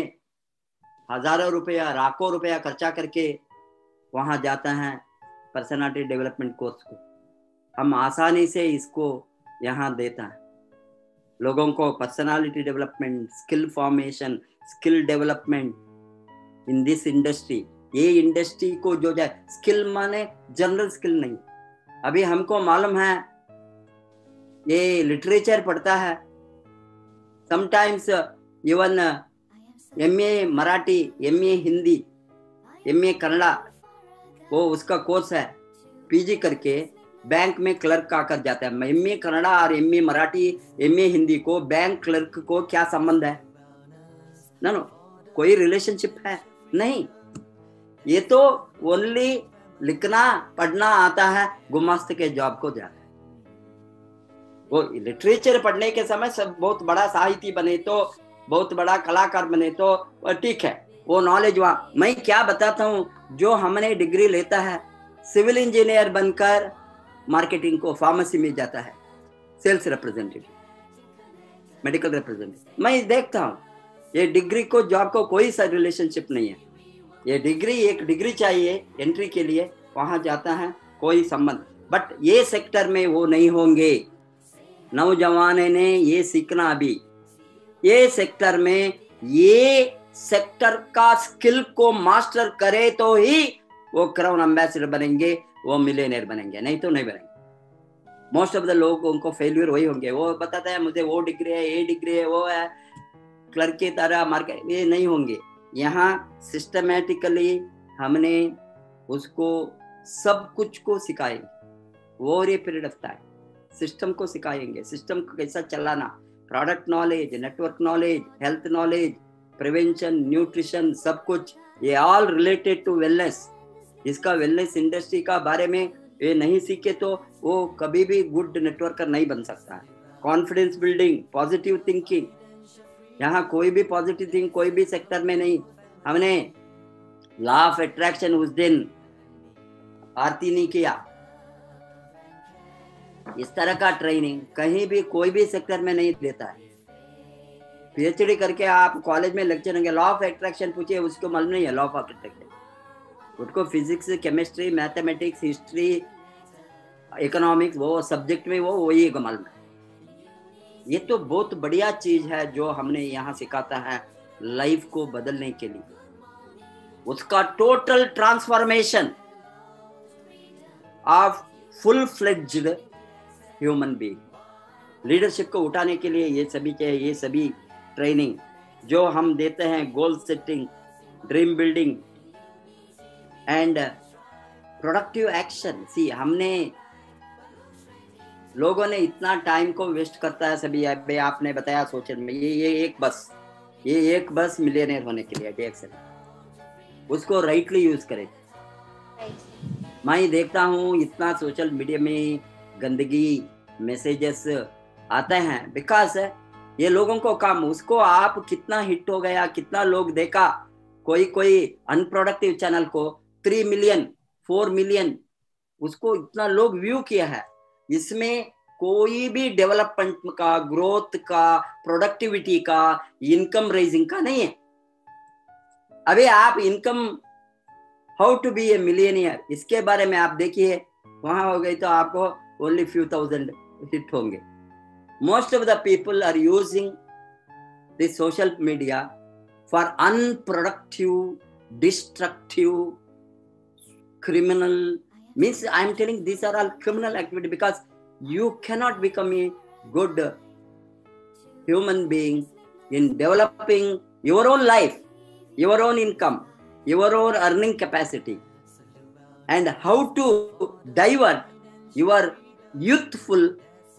हजारों रुपया, लाखों रुपया खर्चा करके वहाँ जाता है पर्सनालिटी डेवलपमेंट कोर्स को, हम आसानी से इसको यहाँ देता है लोगों को। Personality development, skill formation, skill development in this industry, ये इंडस्ट्री को जो जाए, स्किल माने जनरल स्किल नहीं। अभी हमको मालूम है ये लिटरेचर पढ़ता है, sometimes even MA Marathi, MA Hindi, MA Kannada, वो उसका कोर्स है, PG करके बैंक में क्लर्क आकर जाता है। MA कन्नड़ा और MA मराठी, MA हिंदी को बैंक क्लर्क को क्या संबंध है? नो, कोई रिलेशनशिप है नहीं। ये तो ओनली लिखना पढ़ना आता है, गुमास्त के जॉब को जाता है। वो लिटरेचर पढ़ने के समय सब बहुत बड़ा साहिती बने तो, बहुत बड़ा कलाकार बने तो ठीक है, वो नॉलेज वहाँ। मैं क्या बताता हूँ, जो हमने डिग्री लेता है, सिविल इंजीनियर बनकर मार्केटिंग को, फार्मेसी में जाता है, सेल्स रिप्रेजेंटेटिव, मेडिकल रिप्रेजेंटेटिव। मैं देखता हूँ ये डिग्री को जॉब को कोई सा रिलेशनशिप नहीं है। ये डिग्री, एक डिग्री चाहिए एंट्री के लिए, वहां जाता है, कोई संबंध। बट ये सेक्टर में वो नहीं होंगे। नौजवान ने ये सीखना अभी, ये सेक्टर में, ये सेक्टर का स्किल को मास्टर करे तो ही वो क्राउन एम्बेसडर बनेंगे, वो मिलियनेयर बनेंगे, नहीं तो नहीं बनेंगे। मोस्ट ऑफ द लोगों को फेल्यूर वही होंगे। वो बताता है मुझे वो डिग्री है, ये डिग्री है, वो है, क्लर्क की तरह मार्केट, ये नहीं होंगे। यहाँ सिस्टमेटिकली हमने उसको सब कुछ को सिखाएंगे, वो ये पीरियड ऑफ टाइम सिस्टम को सिखाएंगे, सिस्टम को कैसा चलाना, product knowledge, network knowledge, health knowledge, prevention, nutrition, सब कुछ, ये ऑल रिलेटेड टू वेलनेस। इसका वेलनेस इंडस्ट्री का बारे में ये नहीं सीखे तो वो कभी भी गुड नेटवर्कर नहीं बन सकता है। कॉन्फिडेंस बिल्डिंग, पॉजिटिव थिंकिंग, यहाँ कोई भी पॉजिटिव थिंक कोई भी सेक्टर में नहीं। हमने लॉ ऑफ अट्रैक्शन उस दिन आरती नहीं किया, इस तरह का ट्रेनिंग कहीं भी कोई भी सेक्टर में नहीं देता है। PhD करके आप कॉलेज में लेक्चर होंगे, लॉ ऑफ अट्रैक्शन पूछिए, उसको मालूम नहीं है लॉ ऑफ अट्रैक्शन। उसको physics, chemistry, mathematics, history, economics, वो सब्जेक्ट में वो वही मालूम है। ये तो बहुत बढ़िया चीज है जो हमने यहाँ सिखाता है लाइफ को बदलने के लिए, उसका total transformation of full fledged human being, leadership को उठाने के लिए ये सभी के, ये सभी ट्रेनिंग जो हम देते हैं, goal setting, dream building and productive action. See, हमने लोगों ने इतना टाइम को वेस्ट करता है सभी। आपने बताया सोशल में, ये एक बस मिलियनेयर होने के लिए DXN, उसको राइटली यूज करें। मैं देखता हूँ इतना सोशल मीडिया में गंदगी मैसेजेस आते हैं, बिकॉज ये लोगों को काम, उसको आप कितना हिट हो गया, कितना लोग देखा, कोई अनप्रोडक्टिव चैनल को 3 मिलियन 4 मिलियन उसको इतना लोग व्यू किया है। इसमें कोई भी डेवलपमेंट का, ग्रोथ का, प्रोडक्टिविटी का, इनकम रेजिंग का नहीं है। अभी आप income, how to be a millionaire, इसके बारे में आप देखिए, वहां हो गई तो आपको ओनली few thousand हिट होंगे। Most of the people are using this social media for unproductive, destructive, criminal Means I am telling these are all criminal activity, because you cannot become a good human being in developing your own life, your own income, your own earning capacity, and how to divert your youthful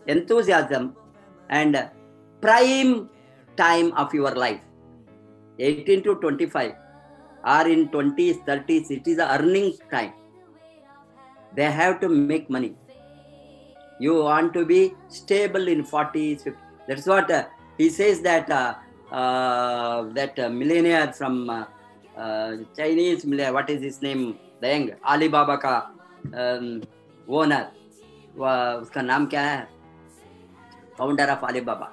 enthusiasm and prime time of your life, 18 to 25, or in 20s, 30s, it is the earning time. They have to make money. You want to be stable in 40s, 50s. That's what he says, that millionaire from Chinese millionaire, what is his name? Deng, Alibaba का owner, उसका नाम क्या है? Founder of Alibaba,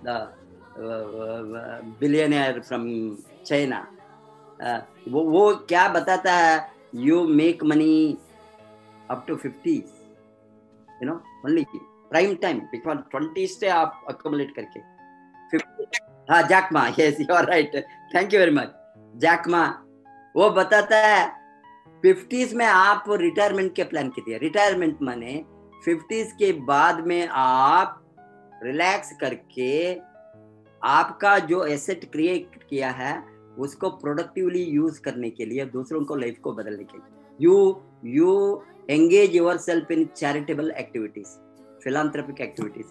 the billionaire from China. वो क्या बताता है? You make money up to 50s, you know, only prime time, because 20s से आप accumulate करके 50. हाँ, Jack Ma, yes, you are right, thank you very much. Jack Ma वो बताता है 50s में आप रिटायरमेंट के प्लान कीजिए. रिटायरमेंट माने 50s के बाद में आप रिलैक्स करके आपका जो एसेट क्रिएट किया है उसको प्रोडक्टिवली यूज करने के लिए, दूसरों को लाइफ को बदलने के लिए you engage yourself in charitable activities, philanthropic activities.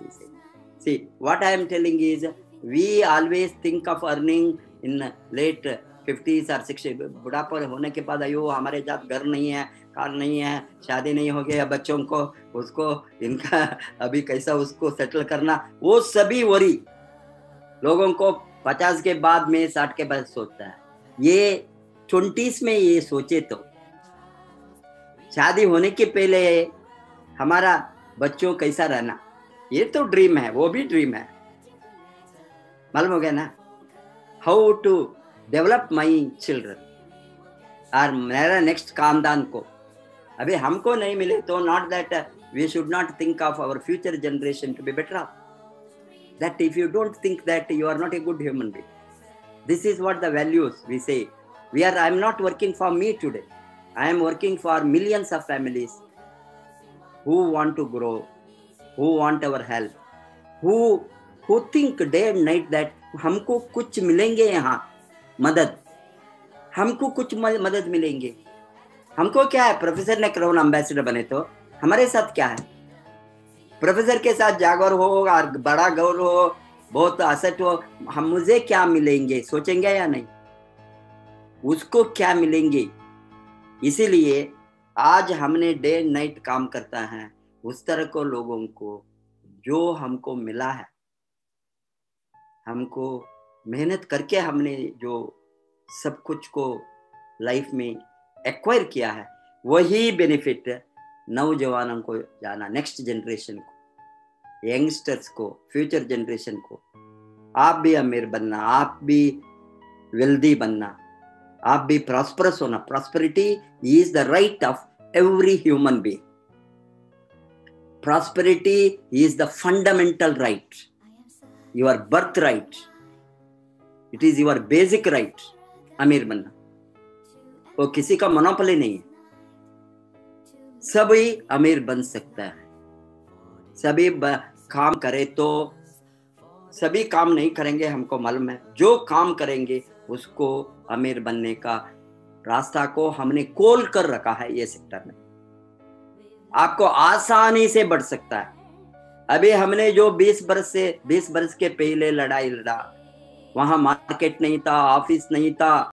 See, what I am telling is, we always think of earning in late 50s or 60s. बुढ़ापा होने के बाद अयो हमारे साथ घर नहीं है, कार नहीं है, शादी नहीं हो गया, बच्चों को उसको इनका अभी कैसा उसको सेटल करना, वो सभी वरी लोगों को 50 के बाद में 60 के बाद सोचता है. ये 20s में ये सोचे तो शादी होने के पहले हमारा बच्चों कैसा रहना, ये तो ड्रीम है, वो भी ड्रीम है. मालूम हो गया ना? How to develop my children और मेरा नेक्स्ट खानदान को. अभी हमको नहीं मिले तो not that we should not think of our future generation to be better off. That if you don't think that, you are not a good human being. This is what the values we say. I am not working for me today. I am working for millions of families who want to grow, who want our help, who think day and night that हमको कुछ मिलेंगे यहाँ मदद, हमको कुछ मदद मिलेंगे. हमको क्या है? प्रोफेसर ने क्राउन एम्बेसडर बने तो हमारे साथ क्या है? प्रोफेसर के साथ जागौर हो और बड़ा गौर हो, बहुत असट हो, हम मुझे क्या मिलेंगे सोचेंगे या नहीं? उसको क्या मिलेंगे? इसीलिए आज हमने डे एंड नाइट काम करता है उस तरह को लोगों को जो हमको मिला है, हमको मेहनत करके हमने जो सब कुछ को लाइफ में एक्वायर किया है, वही बेनिफिट नौजवानों को जाना, नेक्स्ट जनरेशन को, यंगस्टर्स को, फ्यूचर जनरेशन को. आप भी अमीर बनना, आप भी वेल्दी बनना, आप भी प्रॉस्परस होना. Prosperity is the right of every human being. Prosperity is the fundamental right, your birth right, it is your basic right. अमीर बनना वो किसी का मोनोपोली नहीं है. सभी अमीर बन सकता है. सभी काम करे तो, सभी काम नहीं करेंगे, हमको मालूम है. जो काम करेंगे उसको अमीर बनने का रास्ता को हमने खोल कर रखा है ये सेक्टर में. आपको आसानी से बढ़ सकता है. अभी हमने जो 20 बरस के पहले लड़ाई लड़ा, वहां मार्केट नहीं था, ऑफिस नहीं था,